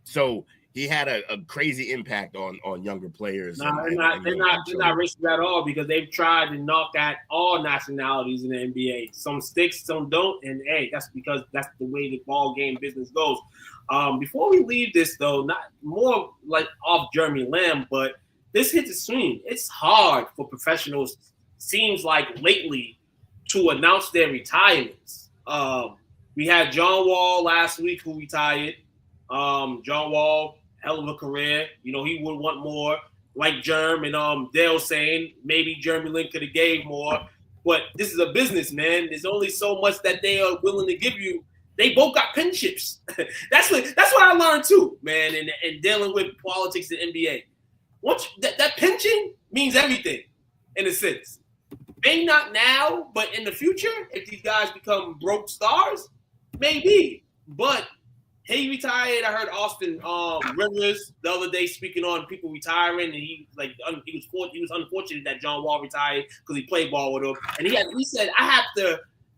So he had a crazy impact on younger players. They're not racist at all because they've tried to knock at all nationalities in the NBA. Some sticks, some don't, and hey, that's because that's the way the ball game business goes. Before we leave this though, not more like off Jeremy Lin, but this hits a swing. It's hard for professionals, seems like lately, to announce their retirements. We had John Wall last week who retired. John Wall, hell of a career. You know, he would want more. Like Jerm and Dale saying, maybe Jeremy Lin could have gave more. But this is a business, man. There's only so much that they are willing to give you. They both got pensions. That's what I learned too, man, and dealing with politics in NBA. That pension means everything, in a sense. Maybe not now, but in the future, if these guys become broke stars, maybe. But he retired. I heard Austin Rivers the other day speaking on people retiring, and he was unfortunate that John Wall retired because he played ball with him. And he said, I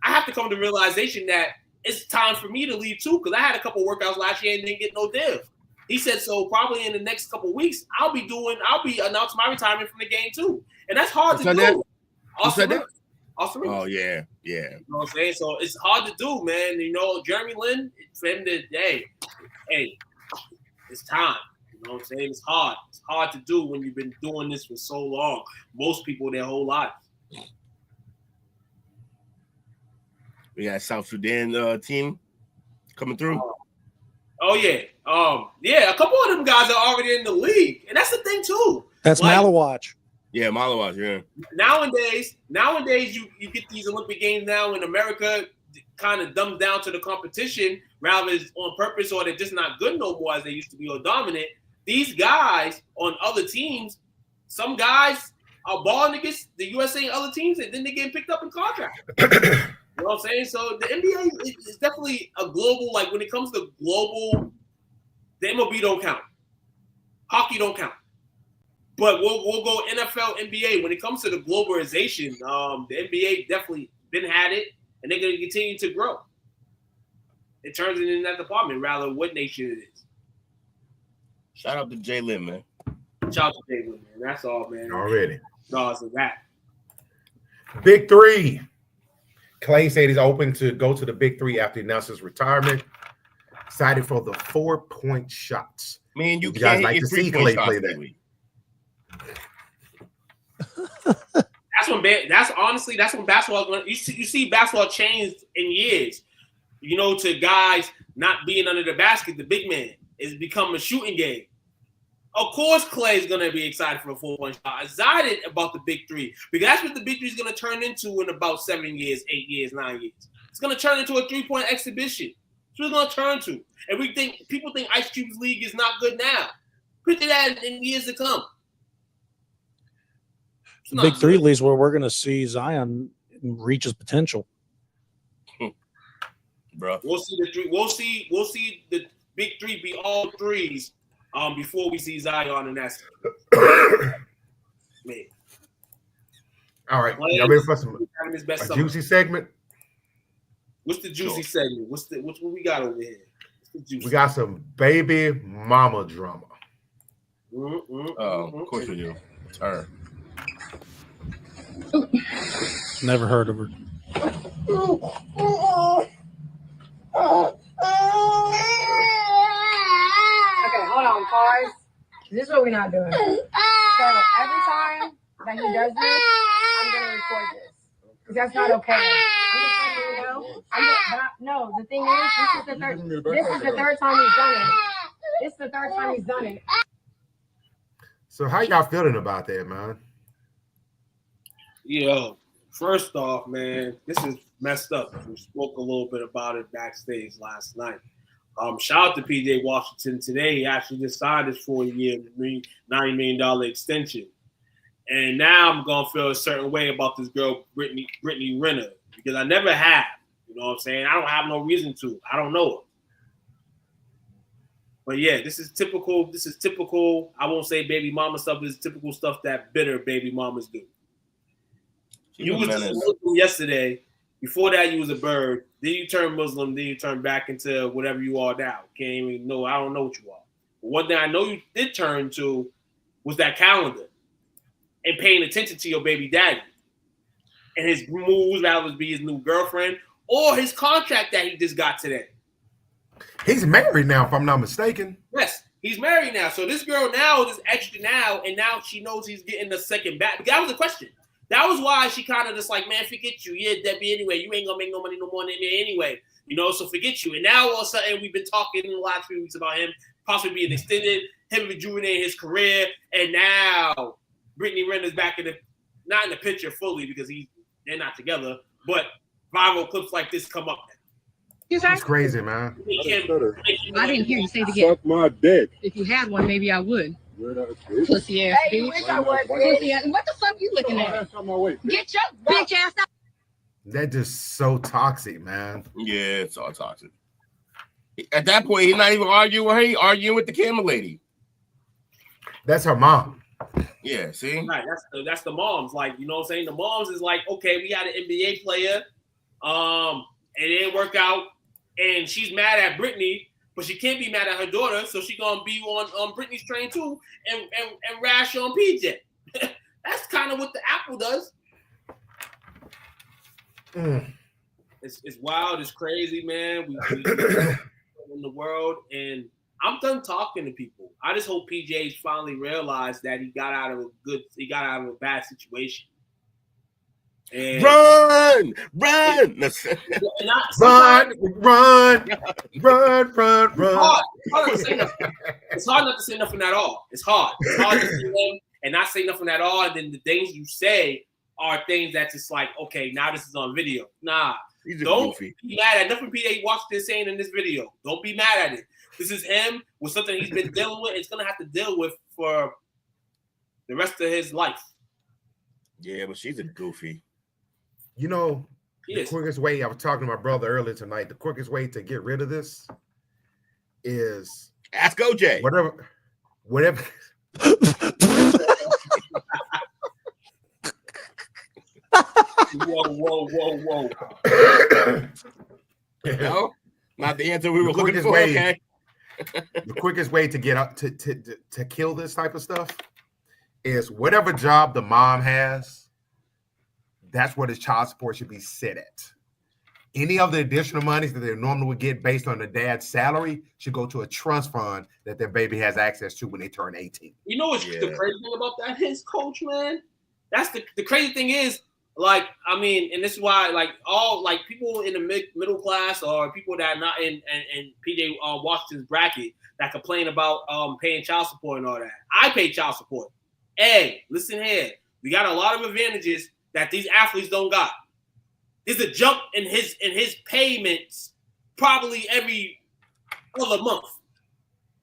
have to come to the realization that it's time for me to leave too, because I had a couple workouts last year and didn't get no deal. He said, so probably in the next couple of weeks, I'll be announcing my retirement from the game too. And that's hard to do. Austin Rivers. Oh, yeah. You know what I'm saying? So it's hard to do, man. You know, Jeremy Lin, for him to, hey, it's time. You know what I'm saying? It's hard. It's hard to do when you've been doing this for so long. Most people, their whole life. We got South Sudan team coming through. Oh yeah. A couple of them guys are already in the league. And that's the thing too. That's Malawatch. Yeah, Malawatch, yeah. Nowadays you get these Olympic games now in America kind of dumbed down to the competition, rather it's on purpose or they're just not good no more as they used to be or dominant. These guys on other teams, some guys are balling against the USA and other teams, and then they get picked up in contract. You know know what I'm saying? So the NBA is definitely a global, like when it comes to global, the MLB don't count. Hockey don't count. But we'll go NFL, NBA. When it comes to the globalization, the NBA definitely been had it, and they're going to continue to grow. It turns it in that department, rather what nation it is. Shout out to Jay Lin, man. Shout out to Jay Lin, man. That's all, man. Already. No, it's a wrap. Big three. Klay said he's open to go to the big three after he announced his retirement. Excited for the 4-point shots. Man, you guys can't like get to see 3-point Klay shots play that that. week. That's when basketball. You see basketball changed in years. You know, to guys not being under the basket, the big man it's become a shooting game. Of course, Klay is gonna be excited for a 4-point shot. Excited about the big three because that's what the big three is gonna turn into in about 7 years, 8 years, 9 years. It's gonna turn into a 3-point exhibition. That's what it's gonna turn to. And people think Ice Cube's league is not good now. Picture that in years to come. The big three leagues where we're going to see Zion reach his potential. Bro, we'll see the three. We'll see the big three be all threes before we see Zion, and that's man. All right, y'all ready for some a juicy segment? What's the juicy segment? What's what we got over here? We got some baby mama drama. Of course we do. It's her. Never heard of her. Okay, hold on, pause. This is what we're not doing. So every time that he does this, I'm gonna record this. Because that's not okay. I'm just letting you know. No, the thing is, this is the third time he's done it. This is the third time he's done it. So how y'all feeling about that, man? Yo, first off, man, this is messed up. We spoke a little bit about it backstage last night. Shout out to PJ Washington today. He actually just signed his 4-year, $90 million extension. And now I'm going to feel a certain way about this girl, Brittany Renner, because I never have. You know what I'm saying? I don't have no reason to. I don't know her. But yeah, this is typical. I won't say baby mama stuff. This is typical stuff that bitter baby mamas do. You was just a Muslim yesterday. Before that, you was a bird. Then you turn Muslim. Then you turn back into whatever you are now. Can't even know. I don't know what you are. But one thing I know you did turn to was that calendar and paying attention to your baby daddy and his moves, that would be his new girlfriend or his contract that he just got today. He's married now, if I'm not mistaken. Yes, he's married now. So this girl now is extra now, and now she knows he's getting the second back. That was the question. That was why she kind of just like, man, forget you. Yeah, Debbie, anyway. You ain't going to make no money no more than me anyway. You know, so forget you. And now all of a sudden, we've been talking in the last few weeks about him possibly being extended, him rejuvenating his career, and now Brittany Renner's back not in the picture fully because they're not together, but viral clips like this come up. It's crazy, man. I didn't hear you say it again. Suck my dick. If you had one, maybe I would. Pussy ass bitch. Pussy ass. What the fuck you looking at? Get your bitch ass out. That just so toxic, man. Yeah, it's all toxic. At that point, he's not even arguing with her. He's arguing with the camera lady. That's her mom. Yeah, see? Right, that's the moms. Like, you know what I'm saying? The moms is like, okay, we got an NBA player. And it didn't work out. And she's mad at Brittany, but she can't be mad at her daughter, so she's gonna be on Brittany's train too and rash on PJ. That's kind of what the Apple does. It's wild, it's crazy, man. We in the world, and I'm done talking to people. I just hope PJ's finally realized that he got out of a bad situation. And run. It's hard not to say nothing at all. It's hard to see them and not say nothing at all. And then the things you say are things that's just like, okay, now this is on video. Nah, don't be mad at nothing PJ Washington saying in this video. Don't be mad at it. This is him with something he's been dealing with. It's gonna have to deal with for the rest of his life. Yeah, but she's a goofy. You know, The quickest way, I was talking to my brother earlier tonight, the quickest way to get rid of this is ask OJ. Whatever. Whoa. No, not the answer we were looking quickest for. way- Okay. The quickest way to get up to kill this type of stuff is whatever job the mom has, that's what his child support should be set at. Any of the additional monies that they normally would get based on the dad's salary should go to a trust fund that their baby has access to when they turn 18. You know what's the crazy thing about that is, Coach, man? That's the crazy thing is, like, I mean, and this is why, like, all, like, people in the middle class or people that are not in PJ Washington's bracket that complain about paying child support and all that. I pay child support. Hey, listen here. We got a lot of advantages that these athletes don't got. There's a jump in his payments probably every other month,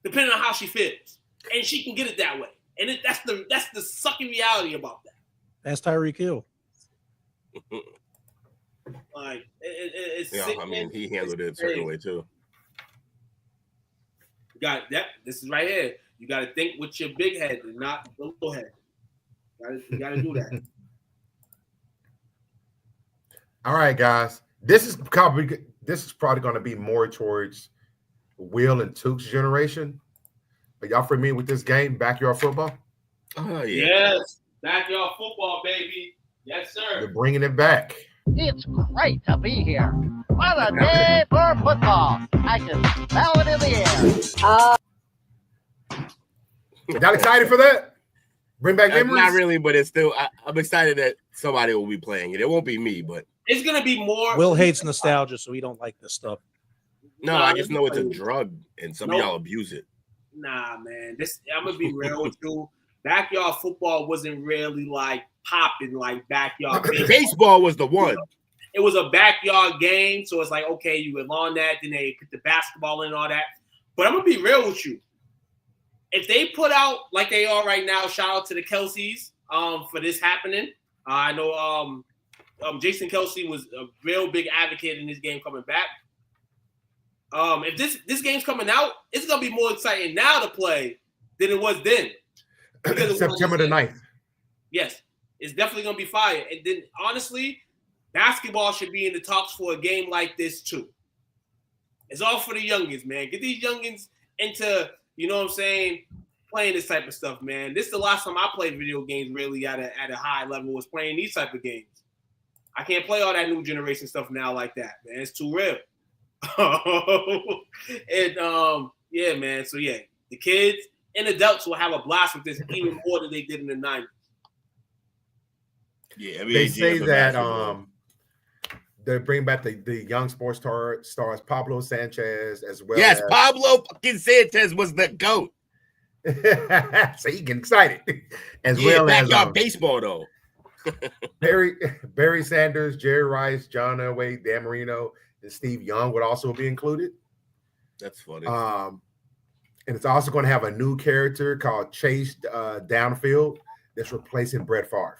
depending on how she feels, and she can get it that way. And that's the sucking reality about that. That's Tyreek Hill. Like it's Yeah, I mean, he handled it a certain way too. You got that. This is right here. You got to think with your big head and not the little head. You got to do that. All right, guys. This is probably going to be more towards Will and Tuke's generation. Are y'all familiar with this game, backyard football? Oh yeah. Yes, backyard football, baby. Yes, sir. They're bringing it back. It's great to be here. What a day for football. I can smell it in the air. Y'all excited for that? Bring back memories? Not really, but it's still. I'm excited that somebody will be playing it. It won't be me, but it's gonna be more. Will hates nostalgia, so he don't like this stuff. No, I just know it's a drug, and some of y'all abuse it. Nah, man. I'm gonna be real with you. Backyard football wasn't really like popping like backyard baseball. Baseball was the one. It was a backyard game, so it's like, okay, you went on that, then they put the basketball in and all that. But I'm gonna be real with you. If they put out like they are right now, shout out to the Kelseys for this happening. I know Jason Kelsey was a real big advocate in this game coming back. If this game's coming out, it's gonna be more exciting now to play than it was then. September the 9th. Yes, it's definitely gonna be fire. And then honestly, basketball should be in the talks for a game like this too. It's all for the youngins, man. Get these youngins into, you know what I'm saying, playing this type of stuff, man. This is the last time I played video games really at a high level, was playing these type of games. I can't play all that new generation stuff now like that, man. It's too real. And yeah, man. So yeah, the kids and adults will have a blast with this even more than they did in the 90s. Yeah, they say that they bring back the young sports stars Pablo Sanchez as well. Yes, as, Pablo fucking Sanchez was the GOAT. So you get excited. As well backyard as baseball though. Barry Sanders, Jerry Rice, John Elway, Dan Marino, and Steve Young would also be included. That's funny. And it's also going to have a new character called Chase Downfield that's replacing Brett Favre.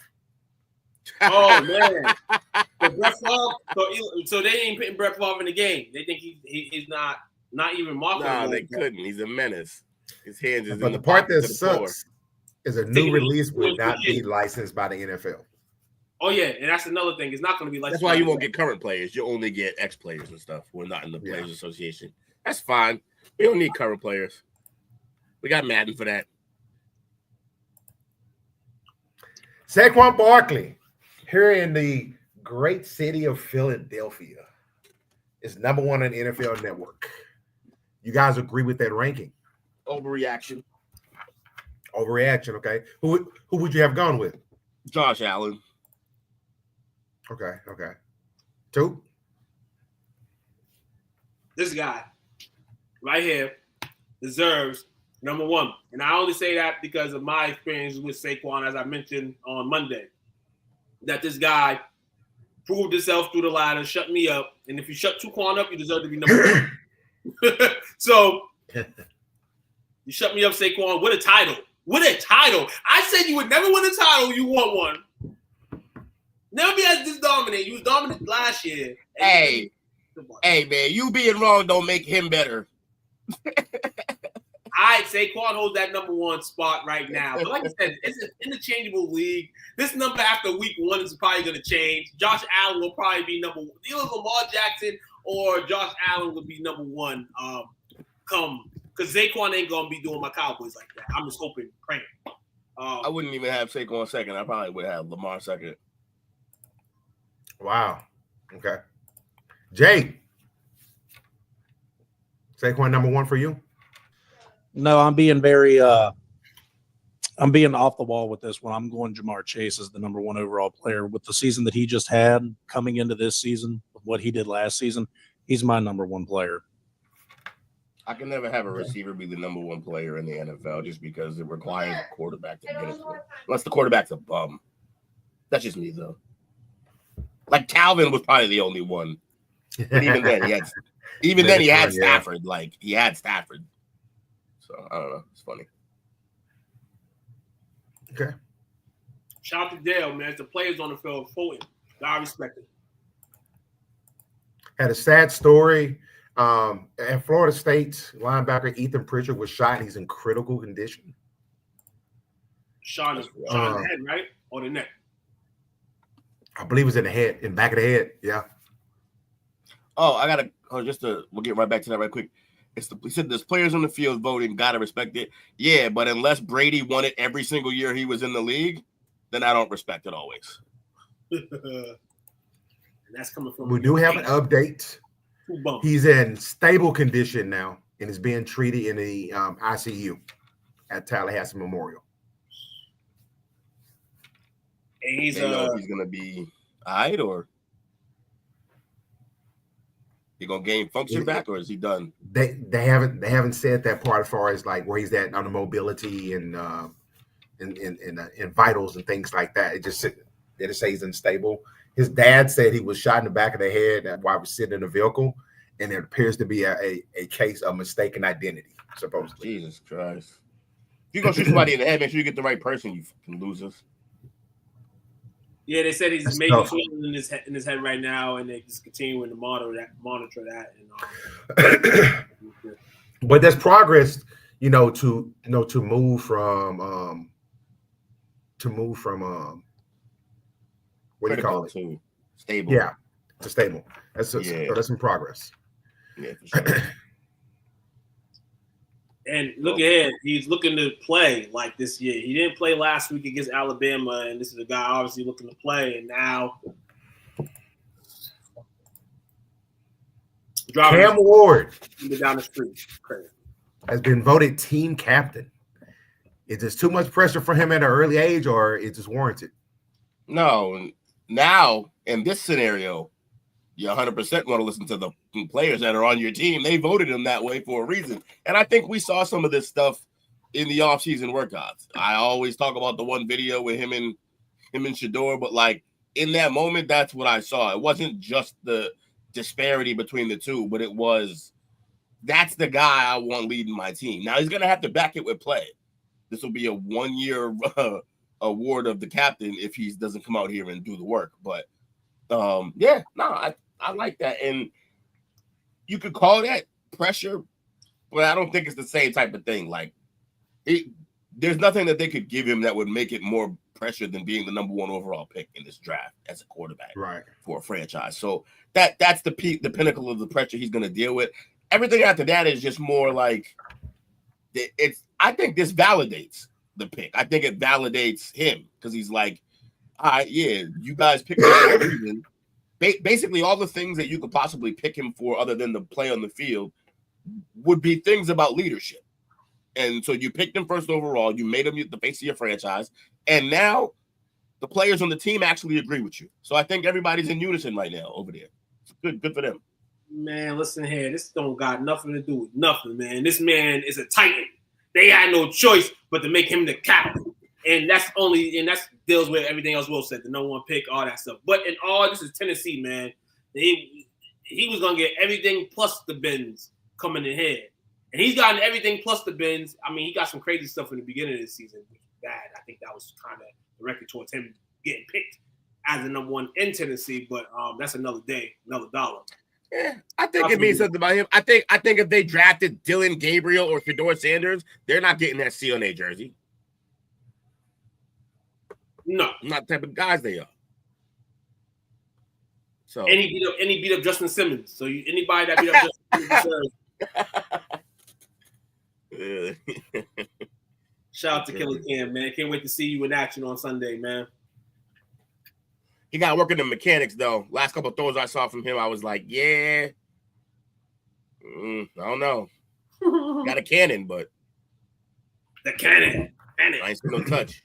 Oh man, Brett Favre, so they ain't putting Brett Favre in the game. They think he's not even marketable. Nah, they couldn't. He's a menace. His hands is But in the part that pocket to the floor. sucks is a new release will not be licensed by the NFL. Oh yeah, and that's another thing. It's not going to be licensed. That's why you won't get current players. You only get ex players and stuff. We're not in the Players Association. That's fine. We don't need current players. We got Madden for that. Saquon Barkley, here in the great city of Philadelphia, is number one on the NFL Network. You guys agree with that ranking? Overreaction. Overreaction, okay. Who would you have gone with? Josh Allen. Okay. Two? This guy right here deserves number one. And I only say that because of my experience with Saquon, as I mentioned on Monday, that this guy proved himself through the ladder, shut me up. And if you shut Saquon up, you deserve to be number one. So you shut me up, Saquon. What a title. What a title. I said you would never win a title. You won one. Never be as this dominant. You was dominant last year. Hey, man, you being wrong don't make him better. All right, Saquon holds that number one spot right now. But like I said, it's an interchangeable league. This number after week 1 is probably going to change. Josh Allen will probably be number 1. Either Lamar Jackson or Josh Allen will be number 1 because Saquon ain't going to be doing my Cowboys like that. I'm just hoping, praying. I wouldn't even have Saquon second. I probably would have Lamar second. Wow. Okay. Jay. Saquon number 1 for you? No, I'm being very I'm being off the wall with this one. I'm going Jamar Chase as the number 1 overall player. With the season that he just had coming into this season, what he did last season, he's my number 1 player. I can never have a receiver be the number 1 player in the NFL just because it requires a quarterback to get it to him. Unless the quarterback's a bum. That's just me, though. Like, Calvin was probably the only one. But even then, he had Stafford. Like, he had Stafford. So, I don't know. It's funny. Okay. Shout out to Dale, man. It's the players on the field voting. I respect it. Had a sad story. At Florida State, linebacker Ethan Pritchard was shot. He's in critical condition. Shot in the head, right? Or the neck? I believe it was in the head, in the back of the head. Yeah. Oh, we'll get right back to that right quick. He said there's players on the field voting, gotta respect it. Yeah, but unless Brady won it every single year he was in the league, then I don't respect it always. And that's coming from. We do have an update. He's in stable condition now and is being treated in the ICU at Tallahassee Memorial. And he's he's gonna be all right, or he gonna gain function back, or is he done? They haven't said that part as far as like where he's at on the mobility and vitals and things like that. They just say he's unstable. His dad said he was shot in the back of the head while he was sitting in a vehicle, and it appears to be a case of mistaken identity, supposedly. Jesus Christ! If you're gonna shoot somebody in the head, make sure you get the right person, you fucking losers. Yeah, they said he's making in his head right now, and they're just continuing to monitor that. But there's progress, to move from what do you call it? Stable. Yeah, to stable. So that's some progress. Yeah, for sure. And look ahead, he's looking to play like this year. He didn't play last week against Alabama, and this is a guy obviously looking to play. And now, Cam Ward down the street has been voted team captain. Is this too much pressure for him at an early age, or is this warranted? No. Now, in this scenario, you 100% want to listen to the players that are on your team. They voted him that way for a reason. And I think we saw some of this stuff in the offseason workouts. I always talk about the one video with him and Shador, but like in that moment, that's what I saw. It wasn't just the disparity between the two, but it was, that's the guy I want leading my team. Now he's going to have to back it with play. This will be a 1-year award of the captain if he doesn't come out here and do the work. But I like that. And you could call that pressure, but I don't think it's the same type of thing. Like, there's nothing that they could give him that would make it more pressure than being the number 1 overall pick in this draft as a quarterback for a franchise. So that's the pinnacle of the pressure he's going to deal with. Everything after that is just more like I think this validates the pick. I think it validates him because he's like, all right, yeah, you guys picked him for a reason. Basically, all the things that you could possibly pick him for other than the play on the field would be things about leadership. And so you picked him first overall. You made him the face of your franchise. And now the players on the team actually agree with you. So I think everybody's in unison right now over there. It's good for them. Man, listen here. This don't got nothing to do with nothing, man. This man is a Titan. They had no choice but to make him the captain. And that's deals with everything else Will said, the no one pick, all that stuff. But in all, this is Tennessee, man. He was going to get everything plus the bins coming in here. And he's gotten everything plus the bins. I mean, he got some crazy stuff in the beginning of the season, which was bad. I think that was kind of directed towards him getting picked as the number one in Tennessee, but that's another day, another dollar. Yeah, I think it means something about him. I think if they drafted Dylan Gabriel or Fedor Sanders, they're not getting that C on their jersey. No, not the type of guys they are. So and he beat up Justin Simmons. So anybody that beat up Justin Simmons deserves. Shout out to Killer Cam, man. Can't wait to see you in action on Sunday, man. He got to work in the mechanics, though. Last couple of throws I saw from him, I was like, yeah. I don't know. Got a cannon, but. The cannon. I ain't seen no touch.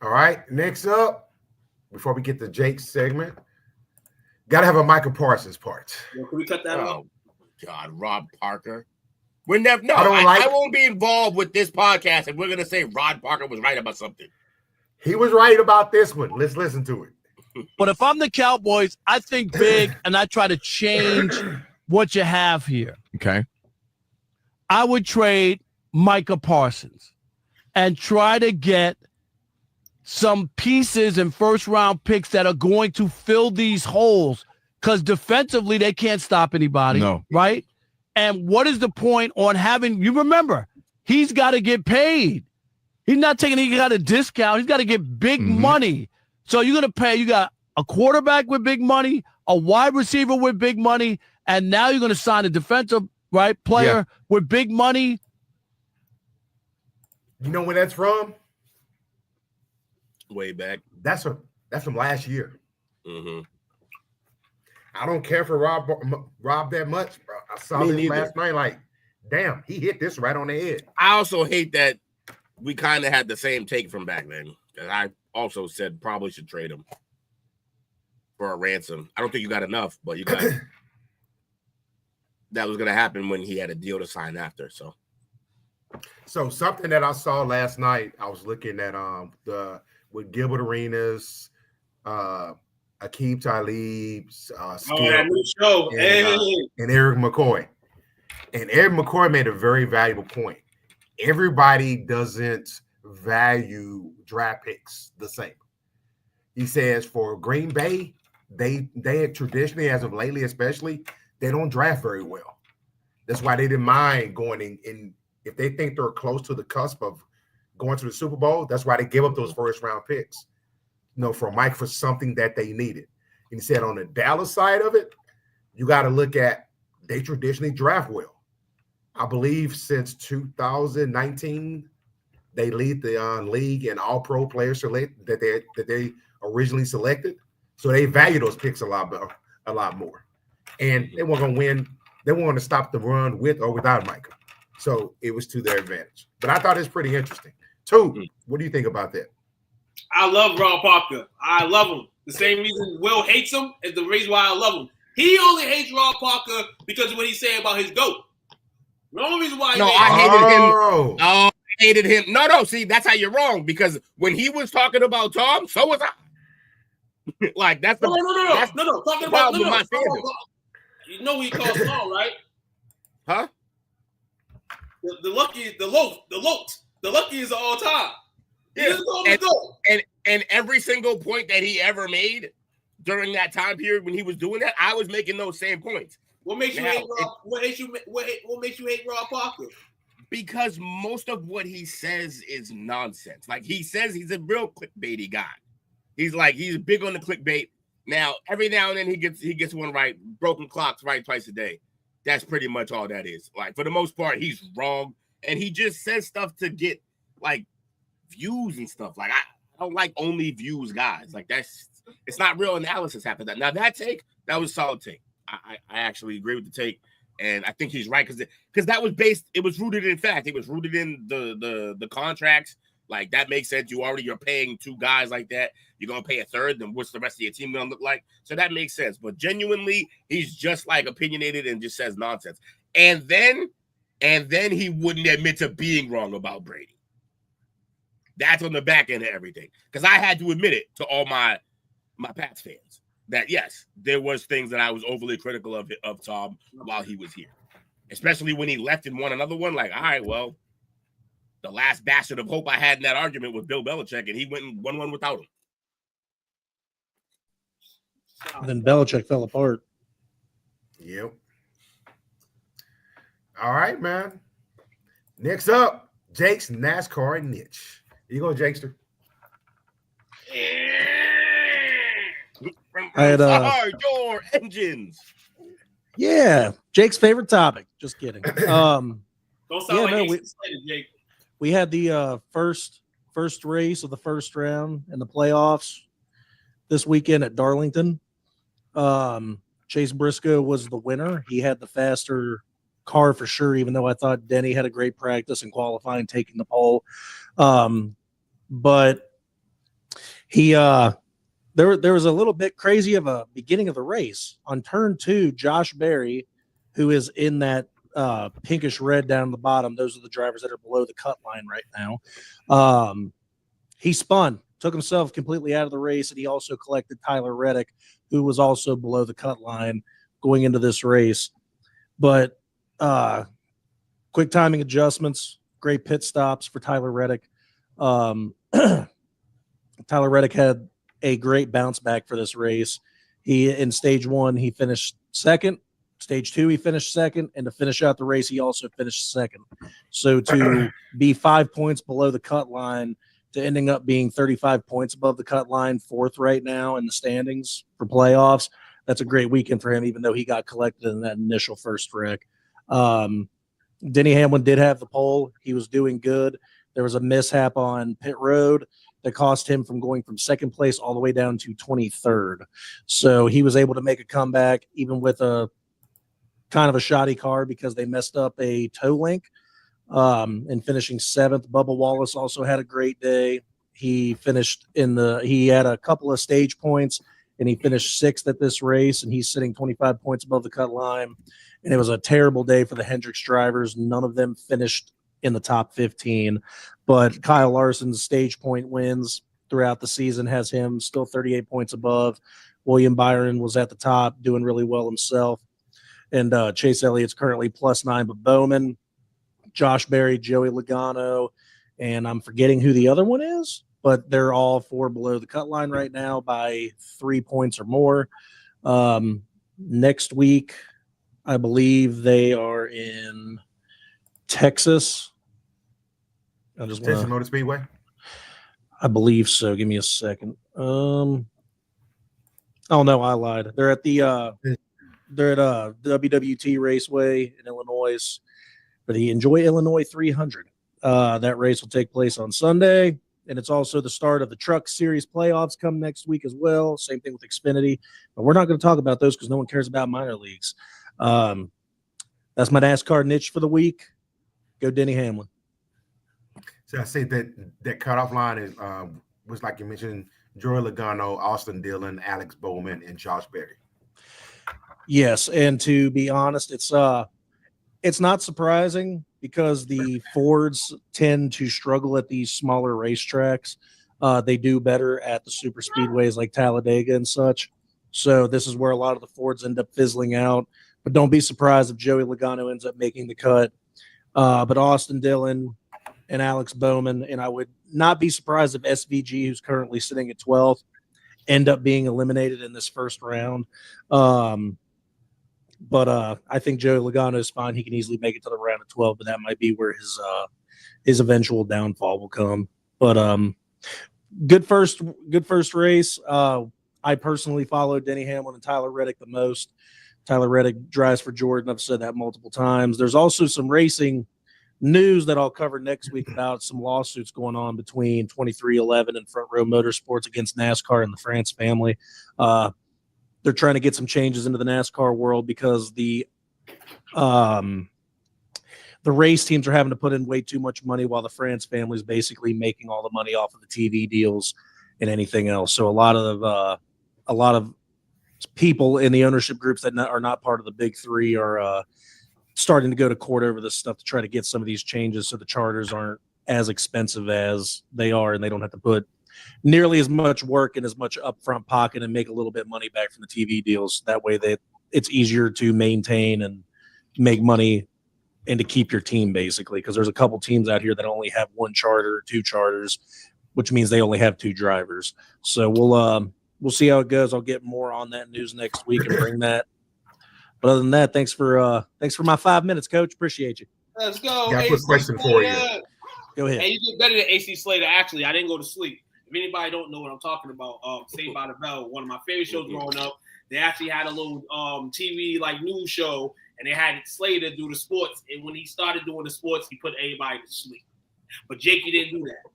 All right, next up, before we get to Jake's segment, got to have a Michael Parsons part. Well, can we cut that off? God, Rob Parker. We're never. No, I won't be involved with this podcast if we're going to say Rod Parker was right about something. He was right about this one. Let's listen to it. But if I'm the Cowboys, I think big and I try to change what you have here. Okay. I would trade Micah Parsons and try to get some pieces and first-round picks that are going to fill these holes because defensively they can't stop anybody, right? And what is the point on having – you remember, he's got to get paid. He's not taking – he got a discount. He's got to get big money. So you're going to pay – you got a quarterback with big money, a wide receiver with big money, and now you're going to sign a defensive player with big money. You know where that's from? Way back. That's from last year. Mm-hmm. I don't care for Rob that much, bro. I saw this last night like, damn, he hit this right on the head. I also hate that we kind of had the same take from back then. And I also said probably should trade him for a ransom. I don't think you got enough, but you got that was going to happen when he had a deal to sign after. So something that I saw last night, I was looking at with Gilbert Arenas, Aqib Talib's and Eric McCoy. And Eric McCoy made a very valuable point. Everybody doesn't value draft picks the same. He says for Green Bay, they traditionally, as of lately especially, they don't draft very well. That's why they didn't mind going in if they think they're close to the cusp of going to the Super Bowl. That's why they give up those first round picks, for Mike, for something that they needed. And he said on the Dallas side of it, you got to look at they traditionally draft well. I believe since 2019, they lead the league in all pro players that they originally selected. So they value those picks a lot more. And they weren't going to win. They wanted to stop the run with or without Micah. So it was to their advantage. But I thought it's pretty interesting. What do you think about that? I love Rob Parker. I love him. The same reason Will hates him is the reason why I love him. He only hates Rob Parker because of what he's saying about his GOAT. The only reason why I hated him. Oh, I hated him. No. See, that's how you're wrong. Because when he was talking about Tom, so was I. Like that's the no. Talking about my fandom. You know who he calls Tom, right? Huh? The luckiest of all time. And every single point that he ever made during that time period when he was doing that, I was making those same points. What makes you hate Rob? What makes you hate Rob Parker? Because most of what he says is nonsense. Like he says he's a real clickbaity guy. He's big on the clickbait. Now, every now and then he gets one right. Broken clocks right twice a day. That's pretty much all that is. Like for the most part, he's wrong. And he just says stuff to get like views and stuff. Like I don't like only views guys. Like it's not real analysis after that. Now that was a solid take. I actually agree with the take, and I think he's right because that was it was rooted in fact. It was rooted in the contracts. Like that makes sense. You're paying two guys like that. You're gonna pay a third. Then what's the rest of your team gonna look like? So that makes sense. But genuinely, he's just like opinionated and just says nonsense. And then he wouldn't admit to being wrong about Brady. That's on the back end of everything. Because I had to admit it to all my Pats fans that yes, there was things that I was overly critical of Tom while he was here, especially when he left and won another one. Like, all right, well, the last bastion of hope I had in that argument was Bill Belichick, and he went and won one without him. And then Belichick fell apart. Yep. All right, man. Next up, Jake's NASCAR niche. You go, Jakester. I had Start your engines. Yeah, Jake's favorite topic. Just kidding. Don't sound like Jake. We had the first race of the first round in the playoffs this weekend at Darlington. Chase Briscoe was the winner. He had the faster car for sure, even though I thought Denny had a great practice in qualifying, taking the pole. But he there was a little bit crazy of a beginning of the race. On turn 2, Josh Berry, who is in that pinkish red down the bottom, those are the drivers that are below the cut line right now. He spun, took himself completely out of the race, and he also collected Tyler Reddick, who was also below the cut line going into this race. But quick timing adjustments, great pit stops for Tyler Reddick. Tyler Reddick had a great bounce back for this race. In stage 1, he finished second. Stage 2, he finished second. And to finish out the race, he also finished second. So to be 5 points below the cut line to ending up being 35 points above the cut line, 4th right now in the standings for playoffs, that's a great weekend for him, even though he got collected in that initial first wreck. Denny Hamlin did have the pole. He was doing good. There was a mishap on pit road that cost him from going from second place all the way down to 23rd. So he was able to make a comeback even with a kind of a shoddy car because they messed up a toe link and finishing 7th. Bubba Wallace also had a great day. He finished he had a couple of stage points and he finished 6th at this race, and he's sitting 25 points above the cut line. And it was a terrible day for the Hendricks drivers. None of them finished in the top 15, but Kyle Larson's stage point wins throughout the season has him still 38 points above. William Byron was at the top doing really well himself. And Chase Elliott's currently +9, but Bowman, Josh Berry, Joey Logano, and I'm forgetting who the other one is, but they're all 4 below the cut line right now by 3 points or more. Next week, I believe they are in Texas. Texas Motor Speedway? I believe so. Give me a second. Oh no, I lied. They're at WWT Raceway in Illinois for the Enjoy Illinois 300. That race will take place on Sunday, and it's also the start of the Truck Series playoffs come next week as well. Same thing with Xfinity, but we're not going to talk about those because no one cares about minor leagues. That's my NASCAR niche for the week. Go Denny Hamlin. So I say that cutoff line is was like you mentioned, Joey Logano, Austin Dillon, Alex Bowman, and Josh Berry. Yes, and to be honest, it's not surprising because the Fords tend to struggle at these smaller racetracks. They do better at the super speedways like Talladega and such. So this is where a lot of the Fords end up fizzling out. But don't be surprised if Joey Logano ends up making the cut. But Austin Dillon and Alex Bowman, and I would not be surprised if SVG, who's currently sitting at 12th, end up being eliminated in this first round. But I think Joey Logano is fine. He can easily make it to the round of 12, but that might be where his eventual downfall will come. But good first race. I personally followed Denny Hamlin and Tyler Reddick the most. Tyler Reddick drives for Jordan. I've said that multiple times. There's also some racing news that I'll cover next week about some lawsuits going on between 2311 and Front Row Motorsports against NASCAR and the France family. They're trying to get some changes into the NASCAR world because the race teams are having to put in way too much money while the France family is basically making all the money off of the TV deals and anything else. So a lot of people in the ownership groups that are not part of the big three are starting to go to court over this stuff to try to get some of these changes so the charters aren't as expensive as they are and they don't have to put nearly as much work and as much upfront pocket and make a little bit of money back from the TV deals. That way it's easier to maintain and make money and to keep your team basically, because there's a couple teams out here that only have one charter or two charters, which means they only have two drivers. So we'll see how it goes. I'll get more on that news next week and bring that. But other than that, thanks for my 5 minutes, Coach. Appreciate you. Let's go. Got a quick question for you. Go ahead. Hey, you did better than AC Slater. Actually, I didn't go to sleep. If anybody don't know what I'm talking about, Saved by the Bell, one of my favorite shows growing up. They actually had a little TV like news show, and they had Slater do the sports. And when he started doing the sports, he put everybody to sleep. But Jakey didn't do that.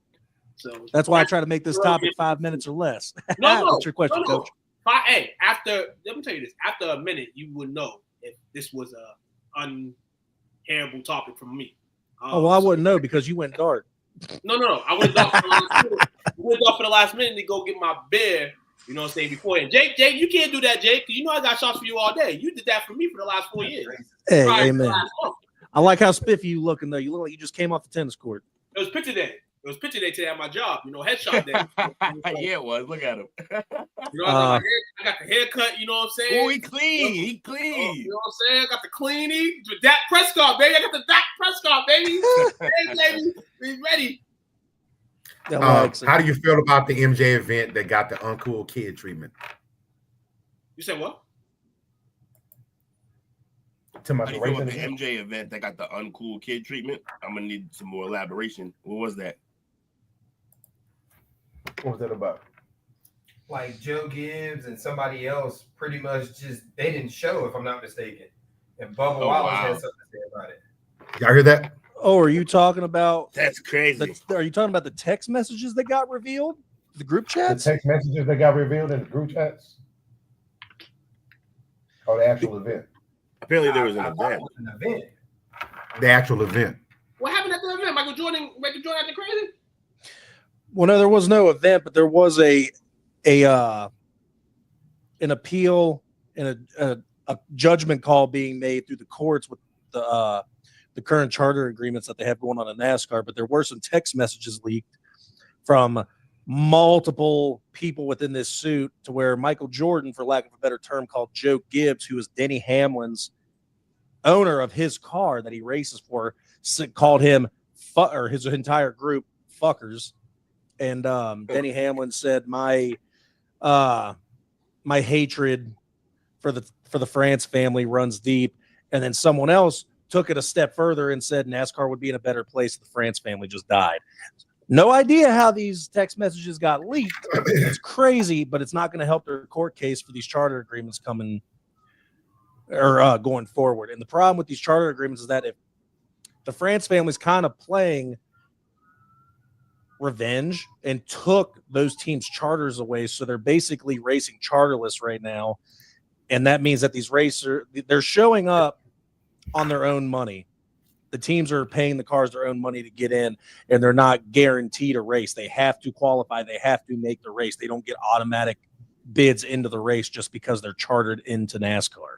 So that's why I try to make this topic 5 minutes or less. What's your question, Coach? Hey, let me tell you this. After a minute, you would know if this was a unhearable topic from me. I wouldn't know because you went dark. No. I went dark for the last minute to go get my beer. You know what I'm saying? Before Jake, you can't do that, Jake. You know I got shots for you all day. You did that for me for the last 4 years. Hey, amen. I like how spiffy you looking though. You look like you just came off the tennis court. It was picture day. It was picture day today at my job. You know, headshot day. Yeah, it was. Look at him. You know, I got the haircut. You know what I'm saying? Oh, he clean. He clean. You know what I'm saying? I got the cleanie. Dak Prescott, baby. I got the Dak Prescott, baby. Hey, baby. Be ready. How do you feel about the MJ event that got the uncool kid treatment? You said what? How do you feel about the MJ event that got the uncool kid treatment? I'm gonna need some more elaboration. What was that? What was that about? Like Joe Gibbs and somebody else pretty much they didn't show, if I'm not mistaken. And Bubba Wallace had something to say about it. Y'all hear that? Oh, are you talking about? That's crazy. Are you talking about the text messages that got revealed? The group chats? The text messages that got revealed in the group chats? Or the actual event? Apparently there was an event. The actual event. What happened at the event? Michael Jordan acting crazy? Well, no, there was no event, but there was an appeal and a judgment call being made through the courts with the current charter agreements that they have going on in NASCAR. But there were some text messages leaked from multiple people within this suit to where Michael Jordan, for lack of a better term, called Joe Gibbs, who is Denny Hamlin's owner of his car that he races for, called him or his entire group fuckers. And Denny Hamlin said, my hatred for the France family runs deep. And then someone else took it a step further and said NASCAR would be in a better place if the France family just died. No idea how these text messages got leaked. It's crazy, but it's not going to help their court case for these charter agreements coming or going forward. And the problem with these charter agreements is that if the France family's kind of playing revenge and took those teams' charters away, so they're basically racing charterless right now. And that means that these racers, they're showing up on their own money. The teams are paying the cars their own money to get in, and they're not guaranteed a race. They have to qualify. They have to make the race. They don't get automatic bids into the race just because they're chartered into NASCAR.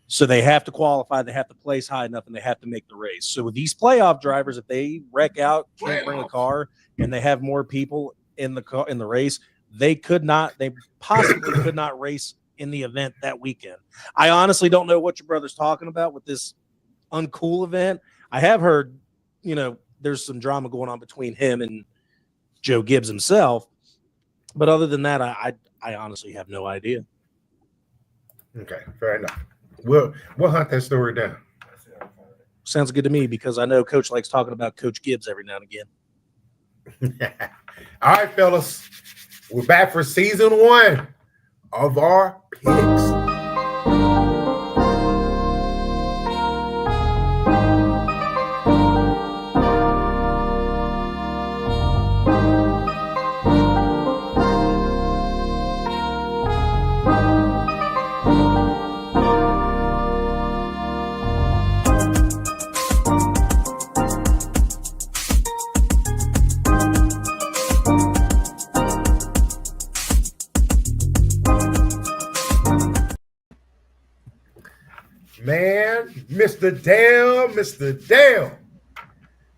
So they have to qualify. They have to place high enough, and they have to make the race. So with these playoff drivers, if they wreck out, can't bring a car, and they have more people in the race, they possibly could not race in the event that weekend. I honestly don't know what your brother's talking about with this uncool event. I have heard, there's some drama going on between him and Joe Gibbs himself. But other than that, I honestly have no idea. Okay, fair enough. We'll hunt that story down. Sounds good to me because I know Coach likes talking about Coach Gibbs every now and again. All right, fellas. We're back for season 1 of our picks. Man, Mr. Dale.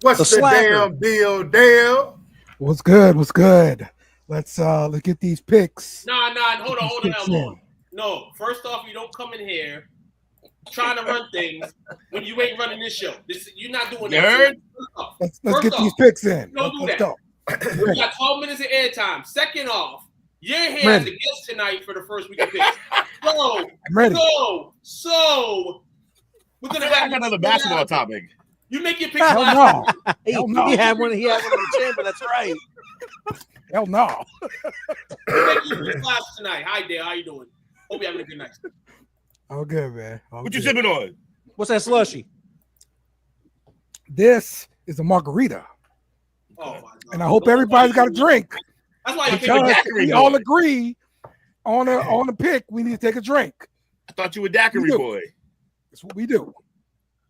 What's the damn deal, Dale? What's good? Let's get these picks. Nah, hold on. No, first off, you don't come in here trying to run things when you ain't running this show. You're not doing You that. heard? Let's get these picks in. Don't do Let's that. go. We got 12 minutes of airtime. Second off, you're here as a guest tonight for the first week of picks. I'm ready. So we're gonna have another basketball topic. You make your picks. Hell last no. week. Hell no. He had one in the chamber. That's right. Hell no. You make your picks last tonight. Hi, Dale. How you doing? Hope you're having a good night. All good, man. All What you good. sipping on? What's that slushy? This is a margarita. Oh my God. And I hope everybody's got a drink. That's why you Because pick a daiquiri we boy. all agree on the pick. We need to take a drink. I thought you were daiquiri boy. That's what we do.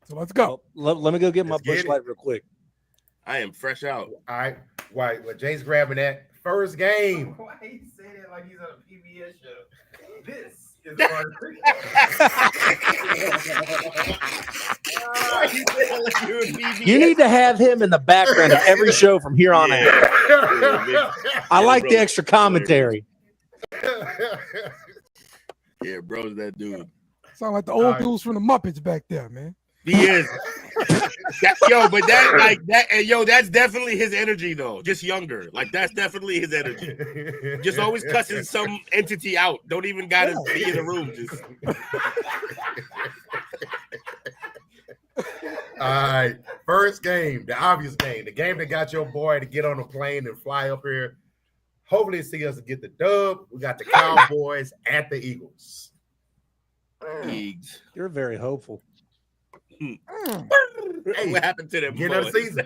So let's go. Let me go get my Let's get Busch it. Light real quick. I am fresh out. All right. Well, Jay's grabbing that first game. Why he say that like he's on a PBS show? This is a margarita. You need to have him in the background of every show from here on out. I like the extra commentary. Yeah, bro's that dude. Sound like the old dudes from the Muppets back there, man. He is. But that like that, and that's definitely his energy though. Just younger, like that's definitely his energy. Just always cussing some entity out. Don't even gotta be in the room. Just. All right, first game, the obvious game, the game that got your boy to get on a plane and fly up here. Hopefully, see us get the dub. We got the Cowboys at the Eagles. You're very hopeful. Hey, what happened to them? Get another season.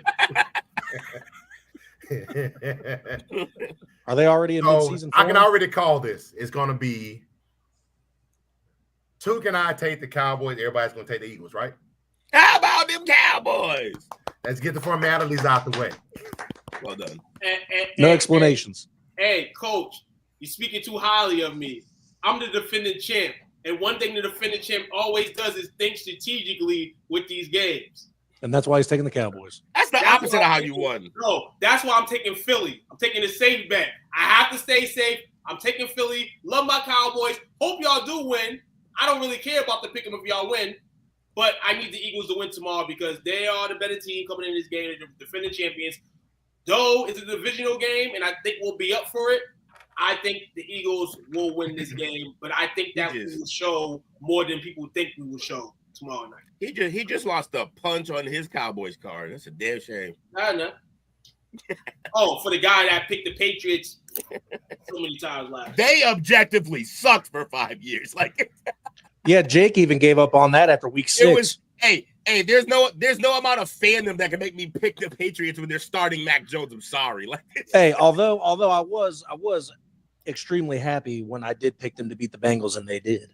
Are they already in mid-season I can form? already call this. It's going to be Tuke and I take the Cowboys. Everybody's going to take the Eagles, right? How about them Cowboys? Let's get the formalities out the way. Well done. No explanations. Hey, coach, you're speaking too highly of me. I'm the defending champ. And one thing the defending champ always does is think strategically with these games. And that's why he's taking the Cowboys. That's the opposite of how you won. No, that's why I'm taking Philly. I'm taking a safe bet. I have to stay safe. I'm taking Philly. Love my Cowboys. Hope y'all do win. I don't really care about the pick 'em if y'all win. But I need the Eagles to win tomorrow because they are the better team coming in this game. They're the defending champions. Though it's a divisional game, and I think we'll be up for it. I think the Eagles will win this game, but I think that we will show more than people think we will show tomorrow night. He just lost a punch on his Cowboys card. That's a damn shame. I know. Oh, for the guy that picked the Patriots so many times last. They objectively sucked for 5 years. Like, Yeah, Jake even gave up on that after week 6. it was. Hey, there's no amount of fandom that can make me pick the Patriots when they're starting Mac Jones. I'm sorry. Like, Hey, although I was extremely happy when I did pick them to beat the Bengals, and they did.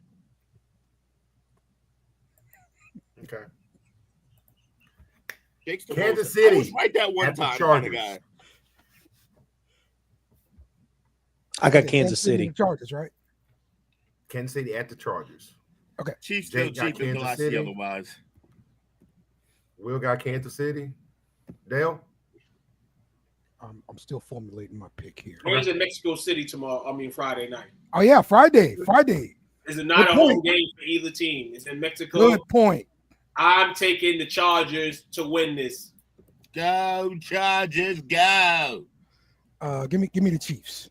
Okay. Jake's the Kansas most- City I was right that one at the time. Chargers. Guy. I got Kansas City. Chargers, right? Kansas City at the Chargers. Okay. Chiefs Jake still got cheap until I Kansas see City. otherwise. Will got Kansas City. Dale? I'm still formulating my pick here. Game's in Mexico City Friday night. Oh yeah, Friday. Is it not Good a home point. game for either team? It's in Mexico. Good point. I'm taking the Chargers to win this. Go Chargers, go! Give me the Chiefs.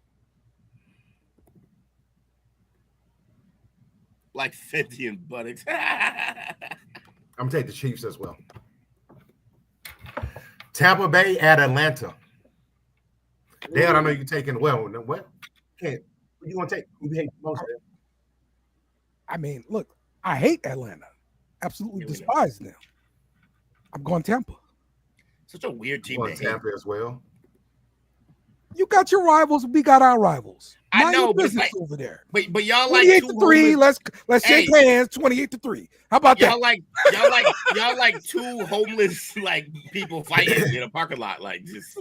Like Fenty and buttocks. I'm going to take the Chiefs as well. Tampa Bay at Atlanta. Dale, I know you're taking what? Can't. What you want to take? Who you hate the most? Dale? I mean, look, I hate Atlanta. Absolutely despise them. I'm going Tampa. Such a weird team. Going Tampa as well. You got your rivals. We got our rivals. I Mind know, your but business like, over there. but y'all like 28-3. Let's shake hands. 28-3. How about y'all that? y'all like two homeless like people fighting in a parking lot. Like, just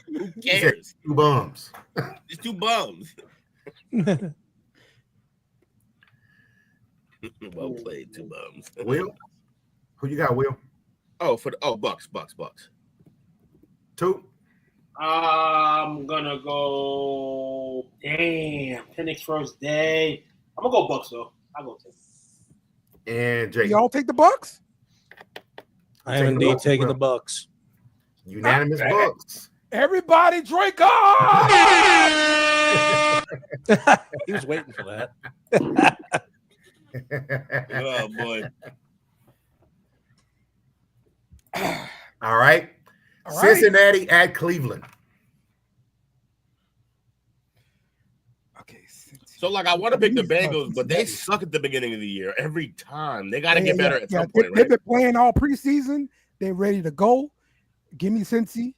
who cares? Two bums. Just two bums. Well played, two bums. Will? Who you got, Will? Oh, Bucks. Two. I'm gonna go. Damn, Penix first day. I'm gonna go Bucks though. I'll go 10. And Jake. Y'all take the Bucks? I am indeed taking the Bucks. Unanimous Bucks. Everybody drink up! He was waiting for that. Oh boy. All right. Cincinnati at Cleveland. So, like, I want to pick the Bengals, but they suck at the beginning of the year every time. They got to get better at some point, They've right? been playing all preseason. They're ready to go. Give me Cincy.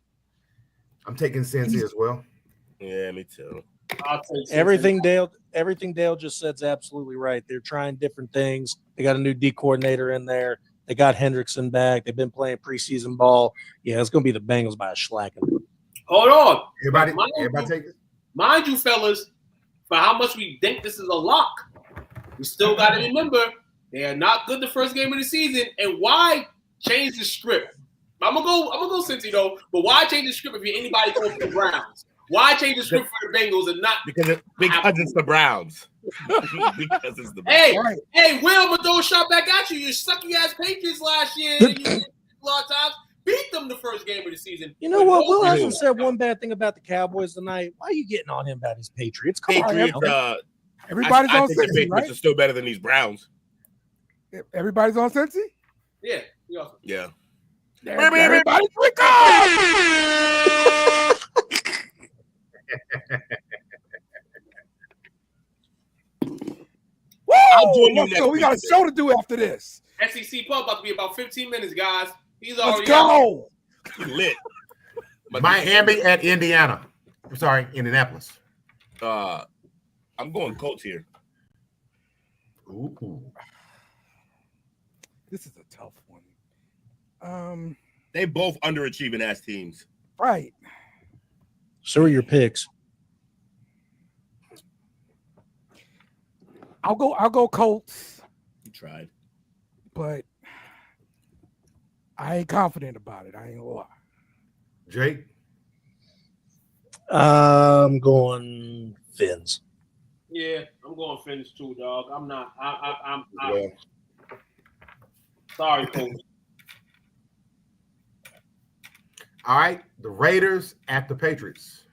I'm taking Cincy as well. Yeah, me too. Everything Dale just said's absolutely right. They're trying different things. They got a new D coordinator in there. They got Hendrickson back. They've been playing preseason ball. Yeah, it's going to be the Bengals by a schlacking. Hold on. Everybody take it. Mind you, fellas, for how much we think this is a lock, we still got to remember they are not good the first game of the season. And why change the script? I'm gonna go Cincy though, but why change the script if you're anybody going for the Browns? Why change the script for the Bengals and not because it's the Browns? Because it's the Browns. Hey, Will, I'm gonna throw a shot back at you. You sucky ass Patriots last year. You a lot of times beat them the first game of the season. You know what? Will hasn't said one bad thing about the Cowboys tonight. Why are you getting on him about his Patriots? Come on, everybody's I on think the Cincy, Patriots right? are still better than these Browns. Everybody's on Cincy? Yeah. Yeah. Everybody drink up! I'll join you Let's go. We got a show to do after this. SEC Pub about to be about 15 minutes, guys. He's Let's already go. Lit. Miami at Indiana. I'm sorry, Indianapolis. I'm going Colts here. Ooh. This is a tough one. They both underachieving ass teams. Right. So are your picks. I'll go Colts. You tried. But I ain't confident about it. I ain't gonna lie. Jake? I'm going Fins. Yeah, I'm going Fins too, dog. I'm not. I'm Yeah. Sorry, Coach. All right. The Raiders at the Patriots.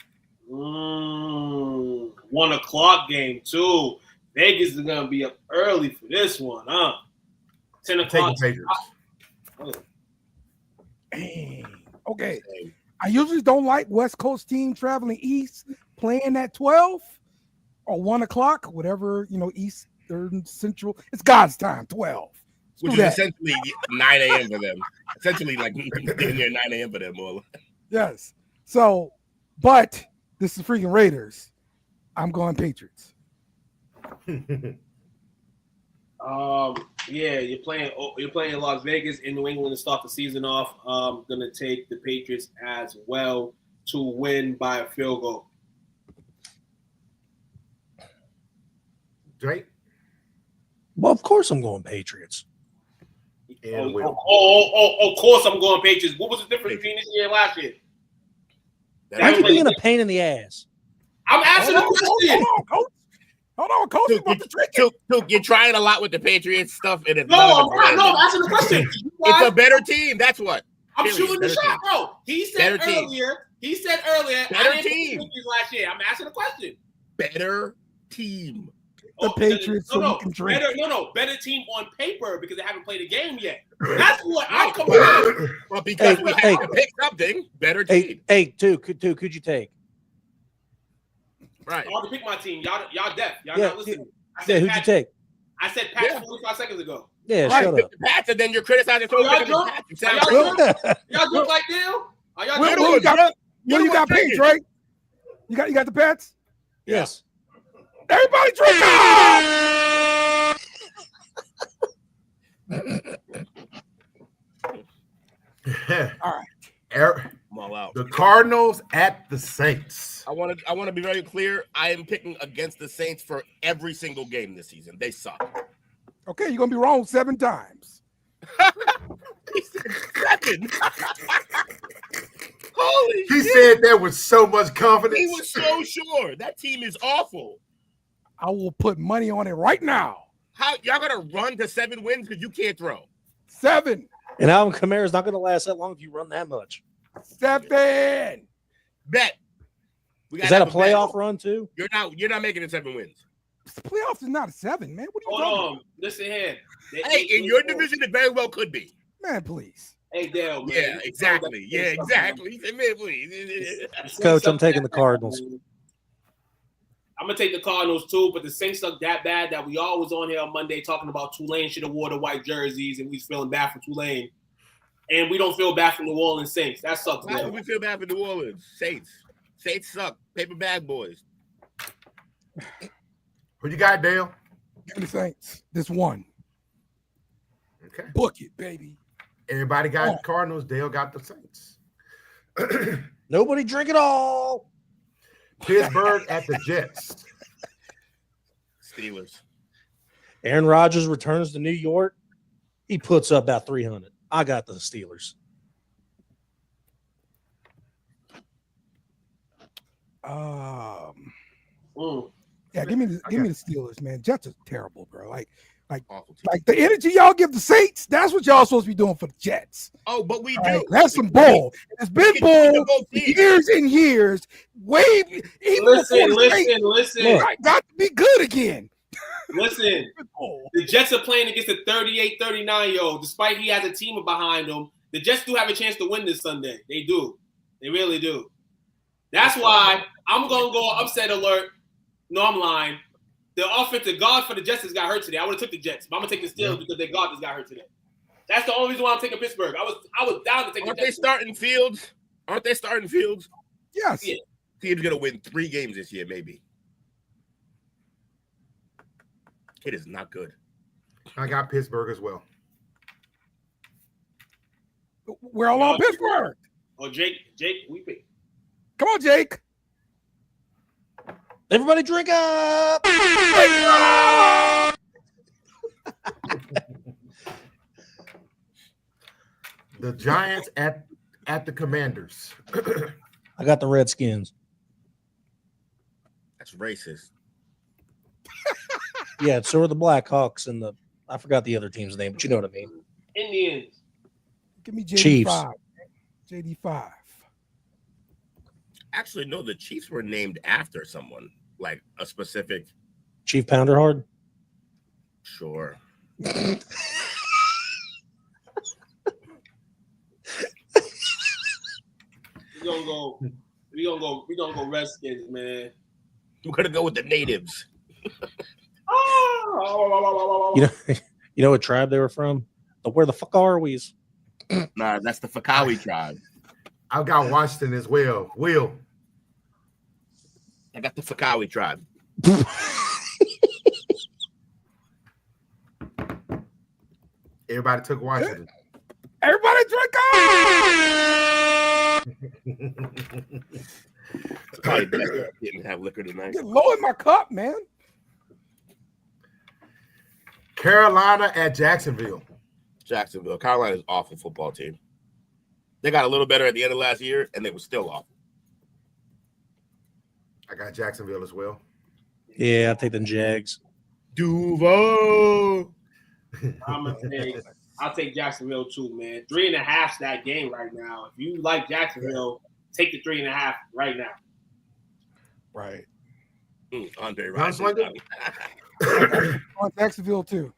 1 o'clock game too. Vegas is gonna be up early for this one, huh? 10 o'clock. Taking Patriots. Okay. I usually don't like West Coast team traveling east, playing at 12 or 1 o'clock, whatever, Eastern Central. It's God's time, 12. Which is essentially 9 a.m. for them. Essentially, like getting there 9 a.m. for them. All. Yes. So, but this is freaking Raiders. I'm going Patriots. Yeah, you're playing Las Vegas in New England to start the season off. Gonna take the Patriots as well to win by a field goal. Drake? Well, of course I'm going Patriots. Of course I'm going Patriots. What was the difference between this year and last year? Why are you being a pain in the ass? I'm asking a question. Hold on, Coach. You're trying a lot with the Patriots stuff, and it's I'm asking a question. It's a better team. That's what. I'm shooting the shot, bro. He said earlier. Better team. Last year. I'm asking a question. Better team. The Patriots can drink. Better team on paper because they haven't played a game yet. That's what I'm coming with. Well, because we have to pick something. Better team. Two, could you take? I Right. already picked my team. Y'all deaf. Y'all not listening. Who'd you take? I said Pats 45 seconds ago. Yeah, shut up. The Pats, and then you're criticizing. Y'all drunk like Dale? Are y'all drunk? You got Pats, right? You got the Pats? Yes. Everybody drink All right. I'm all out. The Cardinals at the Saints. I want to be very clear. I am picking against the Saints for every single game this season. They suck. Okay, you're gonna be wrong 7 times. 7. Holy He shit. said that with so much confidence. He was so sure. That team is awful. I will put money on it right now. How y'all gonna run to 7 wins because you can't throw? 7. And Alvin Kamara's not going to last that long if you run that much. 7. Bet. Is that a playoff run too? You're not making it 7 wins. The playoffs is not a 7, man. What are you Hold talking on. Listen here. Hey, in your division, it very well could be. Man, please. Hey, Dale, man. Yeah, exactly. Yeah, exactly. He said, man, please. Coach, I'm taking the Cardinals. I'm gonna take the Cardinals too, but the Saints suck that bad that we all was on here on Monday talking about Tulane should have wore the white jerseys, and we was feeling bad for Tulane, and we don't feel bad for New Orleans Saints. That sucks. Why do we feel bad for New Orleans Saints? Saints suck. Paper bag boys. What you got, Dale? Give me the Saints. This one. Okay. Book it, baby. Everybody got Cardinals. Dale got the Saints. Nobody drink it all. Pittsburgh at the Jets. Steelers. Aaron Rodgers returns to New York. He puts up about 300. I got the Steelers. Yeah, give me the Steelers, man. Jets are terrible, bro. Like the energy y'all give the Saints, that's what y'all supposed to be doing for the Jets. Oh, but we All right, do. that's some bull. It's been bull for years and years. Listen. Got to be good again. Listen, the Jets are playing against a 38-39-year-old. Despite he has a team behind him, the Jets do have a chance to win this Sunday. They do. They really do. That's why I'm going to go upset alert. No, I'm lying. The offensive guard for the Jets got hurt today. I would have took the Jets, but I'm going to take the Steelers because their guard just got hurt today. That's the only reason why I'm taking Pittsburgh. I was down to take Aren't the Jets. Aren't they starting Fields? Yes. Yeah. Team's going to win 3 games this year, maybe. Kid is not good. I got Pittsburgh as well. We're all on Pittsburgh. Oh, Jake, we pick. Come on, Jake. Everybody drink up. The Giants at the Commanders. I got the Redskins. That's racist. Yeah, so are the Blackhawks and I forgot the other team's name, but you know what I mean. Indians. Give me JD5. Chiefs. JD5. Actually, no, the Chiefs were named after someone, like a specific. Chief Pounderhard? Sure. We're gonna go Redskins, man. We're gonna go with the natives. You know what tribe they were from? The Where the fuck are we's? Nah, that's the Fakawi tribe. I've got Washington as well. Will. I got the Fakawi tribe. Everybody took Washington. Everybody drink up. Probably best I didn't have liquor tonight. Get low in my cup, man. Carolina at Jacksonville. Carolina's an awful football team. They got a little better at the end of last year, and they were still awful. I got Jacksonville as well. Yeah, I'll take the Jags. Duval. I'll take Jacksonville too, man. 3.5's that game right now. If you like Jacksonville, take the 3.5 right now. Right. Andre Rice. On Jacksonville too.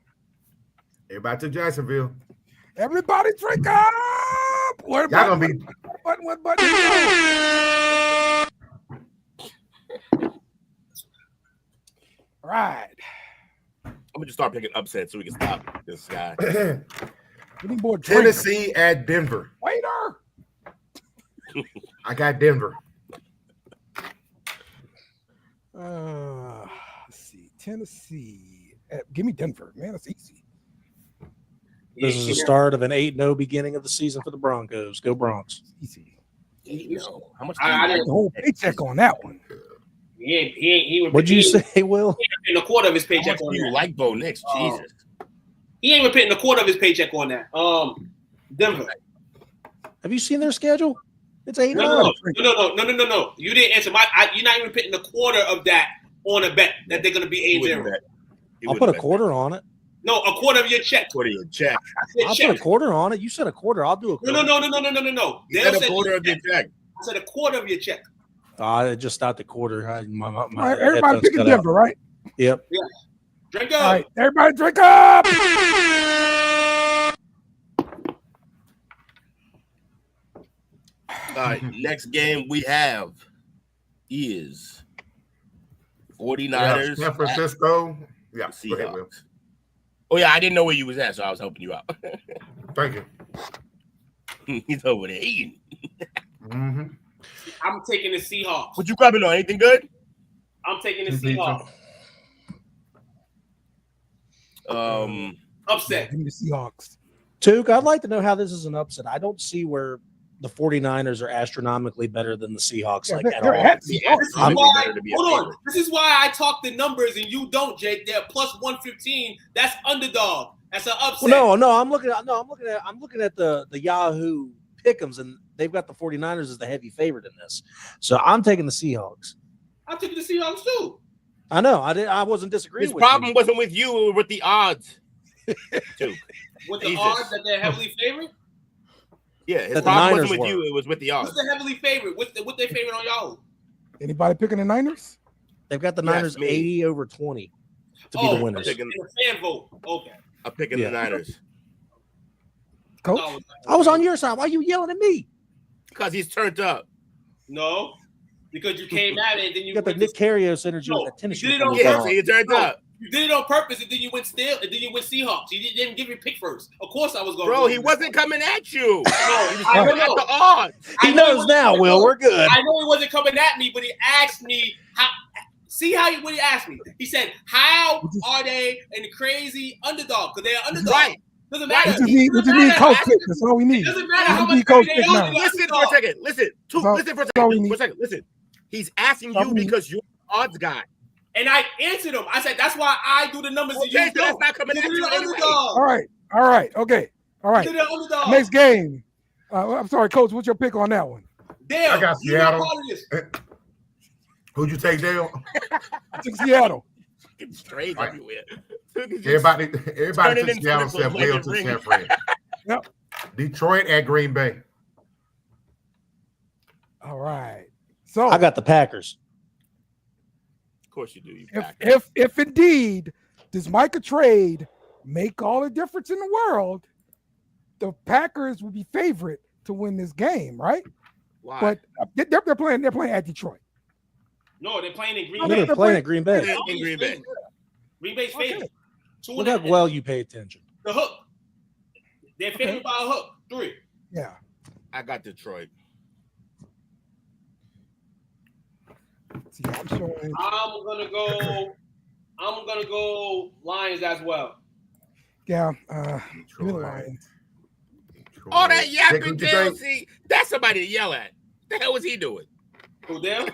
Everybody took Jacksonville. Everybody drink up. Y'all gonna be what button? All right. I'm gonna just start picking upsets so we can stop this guy. We need more Tennessee at Denver. Waiter. I got Denver. Let's see. Tennessee. Give me Denver, man. That's easy. This is the start of an 8-0 beginning of the season for the Broncos. Go Bronx. Easy. How much? I got the whole paycheck on that one. What'd you say, Will? He ain't a quarter of his paycheck on You that. like Bo Nix? Jesus. He ain't even putting a quarter of his paycheck on that. Denver. Have you seen their schedule? It's 8-0. No. You didn't answer you're not even putting a quarter of that on a bet that they're going to be 8-0. I'll put a quarter on it. No, a quarter of your check. Quarter of your check. I'll put a quarter on it. You said a quarter. I'll do a quarter. No. You said a quarter of your check. I said a quarter of your check. I just stopped the quarter. My All right, everybody picking Denver, right? Yep. Yeah. Drink up. All right, everybody drink up. All right, next game we have is 49ers. San Francisco. Yeah. Go ahead, Will. Oh, yeah, I didn't know where you was at, so I was helping you out. Thank you. He's over there eating. Mm-hmm. I'm taking the Seahawks. What you grabbing on? Anything good? I'm taking the Seahawks. Upset. Give me the Seahawks. Tuke, I'd like to know how this is an upset. I don't see where the 49ers are astronomically better than the Seahawks at all. Hold on. This is why I talk the numbers and you don't, Jake. They're plus 115. That's underdog. That's an upset. Well, no, I'm looking at the Yahoo Pick'ems, and they've got the 49ers as the heavy favorite in this. So I'm taking the Seahawks. I'm taking the Seahawks too. I know. I wasn't disagreeing. His with problem you. wasn't with you, it was with the odds. With the odds that they're heavily favored? Yeah, his That the problem Niners wasn't with were. you, it was with the odds. What's the heavily favorite? What they favorite on Yahoo? Anybody picking the Niners? They've got the Niners 80 over 20 to be the winners. In a fan vote. Okay. I'm picking the Niners. Coach? I was on your side. Why are you yelling at me? Because he's turned up. No, because you came at it and then you got the Nick Kyrgios energy with that tennis shoe. So you turned up. You did it on purpose, and then you went still, and then you went Seahawks. You didn't give me a pick first. Of course, I was going. Bro, he wasn't coming at you. No, He was coming at the odds. He knows now, Will. We're good. I know he wasn't coming at me, but he asked me how. See what he asked me? He said, "How are they in the crazy underdog? Because they're underdog. Right. Doesn't matter. We just need coach pick. That's all we need. Doesn't matter how much coach they pick are. now. Listen for a second. Listen for a second. Listen. He's asking you because you're the odds guy. And I answered him. I said, that's why I do the numbers and you Okay, so don't. that's not coming at You're you the anyway. underdog. All right. Okay. All right. You're the underdog. Next game. I'm sorry, Coach. What's your pick on that one? Dale, I got you're not Seattle. part of this. Who'd you take, Dale? I took Seattle. It's crazy everywhere. Everybody took Turning Seattle into except the Will like took ring. San Fran. Yep. Detroit at Green Bay. All right. So I got the Packers. Of course you do. You if indeed does Micah trade make all the difference in the world, the Packers will be favorite to win this game, right? Why? But they're playing at Detroit. No, they're playing in Green They're Bay. playing at Green Bay. In Green Bay. Green Bay's favorite. Look how well you pay attention. The hook. They're favored by a hook. 3. Yeah. I got Detroit. See, I'm showing. I'm gonna go Lions as well. Yeah. Give me the Lions. All that yapping, Who'd you Dale, take? see, that's somebody to yell at. The hell was he doing? Who Dale?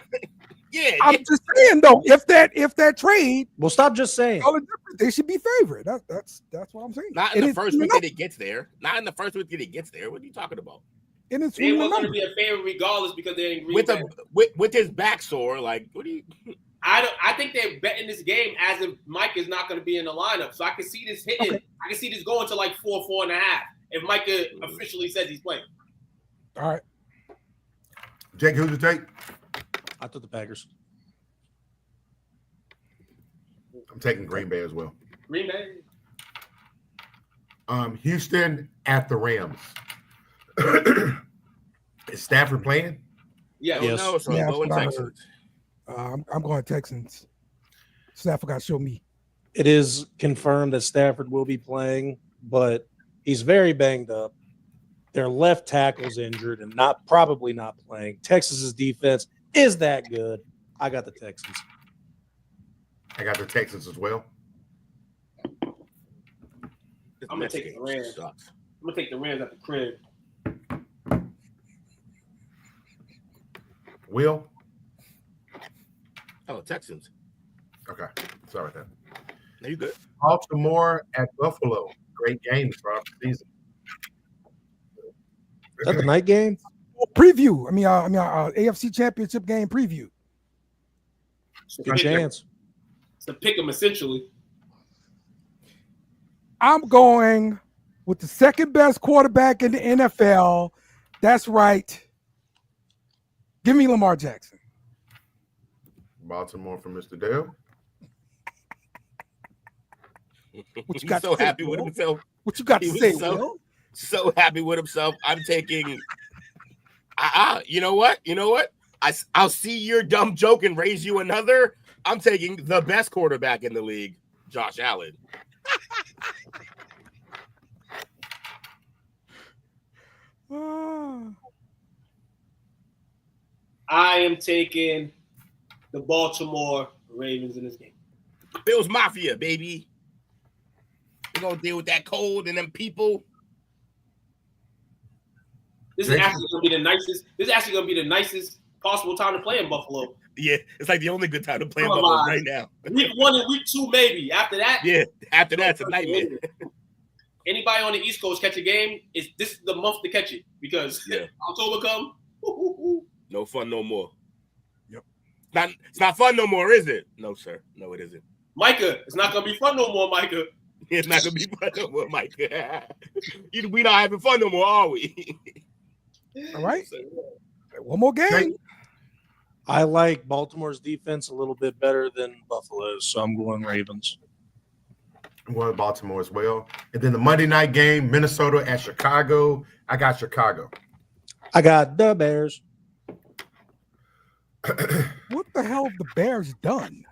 Yeah. I'm just saying though, if that trade, Well, stop just saying. all the difference, they should be favored. That's what I'm saying. Not in And the it's first week swinging that it gets there. Not in the first week that it gets there. What are you talking about? And it's They swinging were the going to number. be a favorite regardless because they're in Green Bay. With his back sore, like what do you? I think they're betting this game as if Mike is not going to be in the lineup. So I can see this hitting. Okay. I can see this going to like 4.5 if Micah officially says he's playing. All right. Jake, who'd you take? I took the Packers. I'm taking Green Bay as well. Green Bay. Houston at the Rams. Is Stafford playing? Yeah. Yes. No, so Yeah, go in that's what I Texas. I'm going Texans. Stafford got to show me. It is confirmed that Stafford will be playing, but he's very banged up. Their left tackle's injured and probably not playing. Texas's defense is that good. I got the Texans. I got the Texans as well. I'm going to take the Rams. I'm going to take the Rams at the crib. Will? Oh, Texans. Okay. Sorry about that. Are you good? Baltimore at Buffalo. Great game to start the season. Is that the night game? Preview. AFC Championship game preview. Good chance. It's to pick them essentially. I'm going with the second best quarterback in the NFL. That's right. Give me Lamar Jackson. Baltimore for Mr. Dale. What you got so happy with himself? What you got to say, Will? So happy with himself. I'm taking. You know what? I'll see your dumb joke and raise you another. I'm taking the best quarterback in the league, Josh Allen. I am taking the Baltimore Ravens in this game. Bills Mafia, baby. We're gonna deal with that cold and them people. This is actually gonna be the nicest. This is actually gonna be the nicest possible time to play in Buffalo. Yeah, it's like the only good time to play in Buffalo right now. Week 1 and week 2, maybe. After that, yeah. After that, it's a nightmare. Anybody on the East Coast catch a game? This is the month to catch it because October come. No fun no more. Yep. It's not fun no more, is it? No, sir. No, it isn't. Micah, it's not gonna be fun no more, Micah. It's not gonna be fun no more, Micah. We not having fun no more, are we? All right. One more game. I like Baltimore's defense a little bit better than Buffalo's, so I'm going Ravens. I'm going Baltimore as well. And then the Monday night game, Minnesota at Chicago. I got Chicago. I got the Bears. What the hell have the Bears done?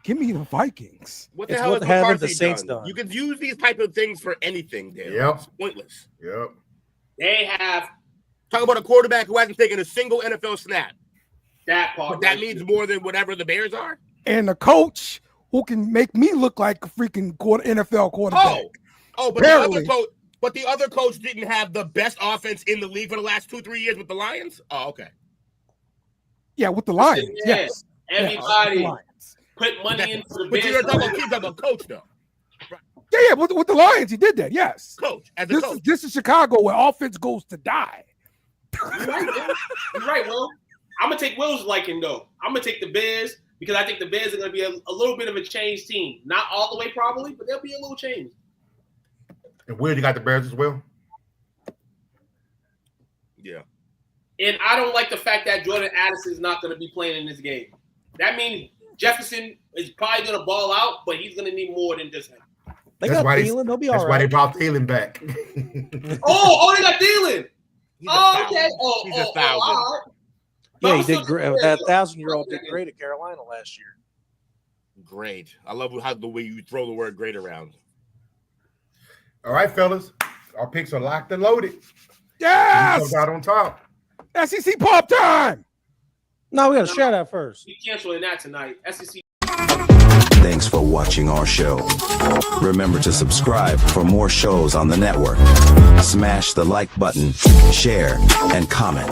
Give me the Vikings. What the hell has the Saints done? You can use these type of things for anything, Dale. Yep. It's pointless. Yep. They have talk about a quarterback who hasn't taken a single NFL snap. That part. But that means more than whatever the Bears are. And a coach who can make me look like a freaking NFL quarterback. But the other coach didn't have the best offense in the league for the last 2-3 years with the Lions. Oh, okay. Yeah, with the Lions. Yes. Everybody put money into the Bears. But you're talking about coach, though. Yeah, with the Lions, he did that. Yes, coach. This is Chicago where offense goes to die. You're right, Will. I'm gonna take Will's liking though. I'm gonna take the Bears because I think the Bears are gonna be a little bit of a changed team. Not all the way probably, but they'll be a little changed. And Will, you got the Bears as well? Yeah. And I don't like the fact that Jordan Addison is not gonna be playing in this game. That means Jefferson is probably gonna ball out, but he's gonna need more than just him. They got Thielen. They'll be all right. That's why they brought Thielen back. they got Thielen. Okay. He's 1,000. All right. Yeah, he did great. That 1,000-year-old did great at Carolina last year. Great. I love the way you throw the word great around. All right, fellas. Our picks are locked and loaded. Yes! Out on top. SEC pop time. No, we got to shout out first. We canceling that tonight. SEC. Thanks for watching our show. Remember to subscribe for more shows on the network. Smash the like button, share, and comment.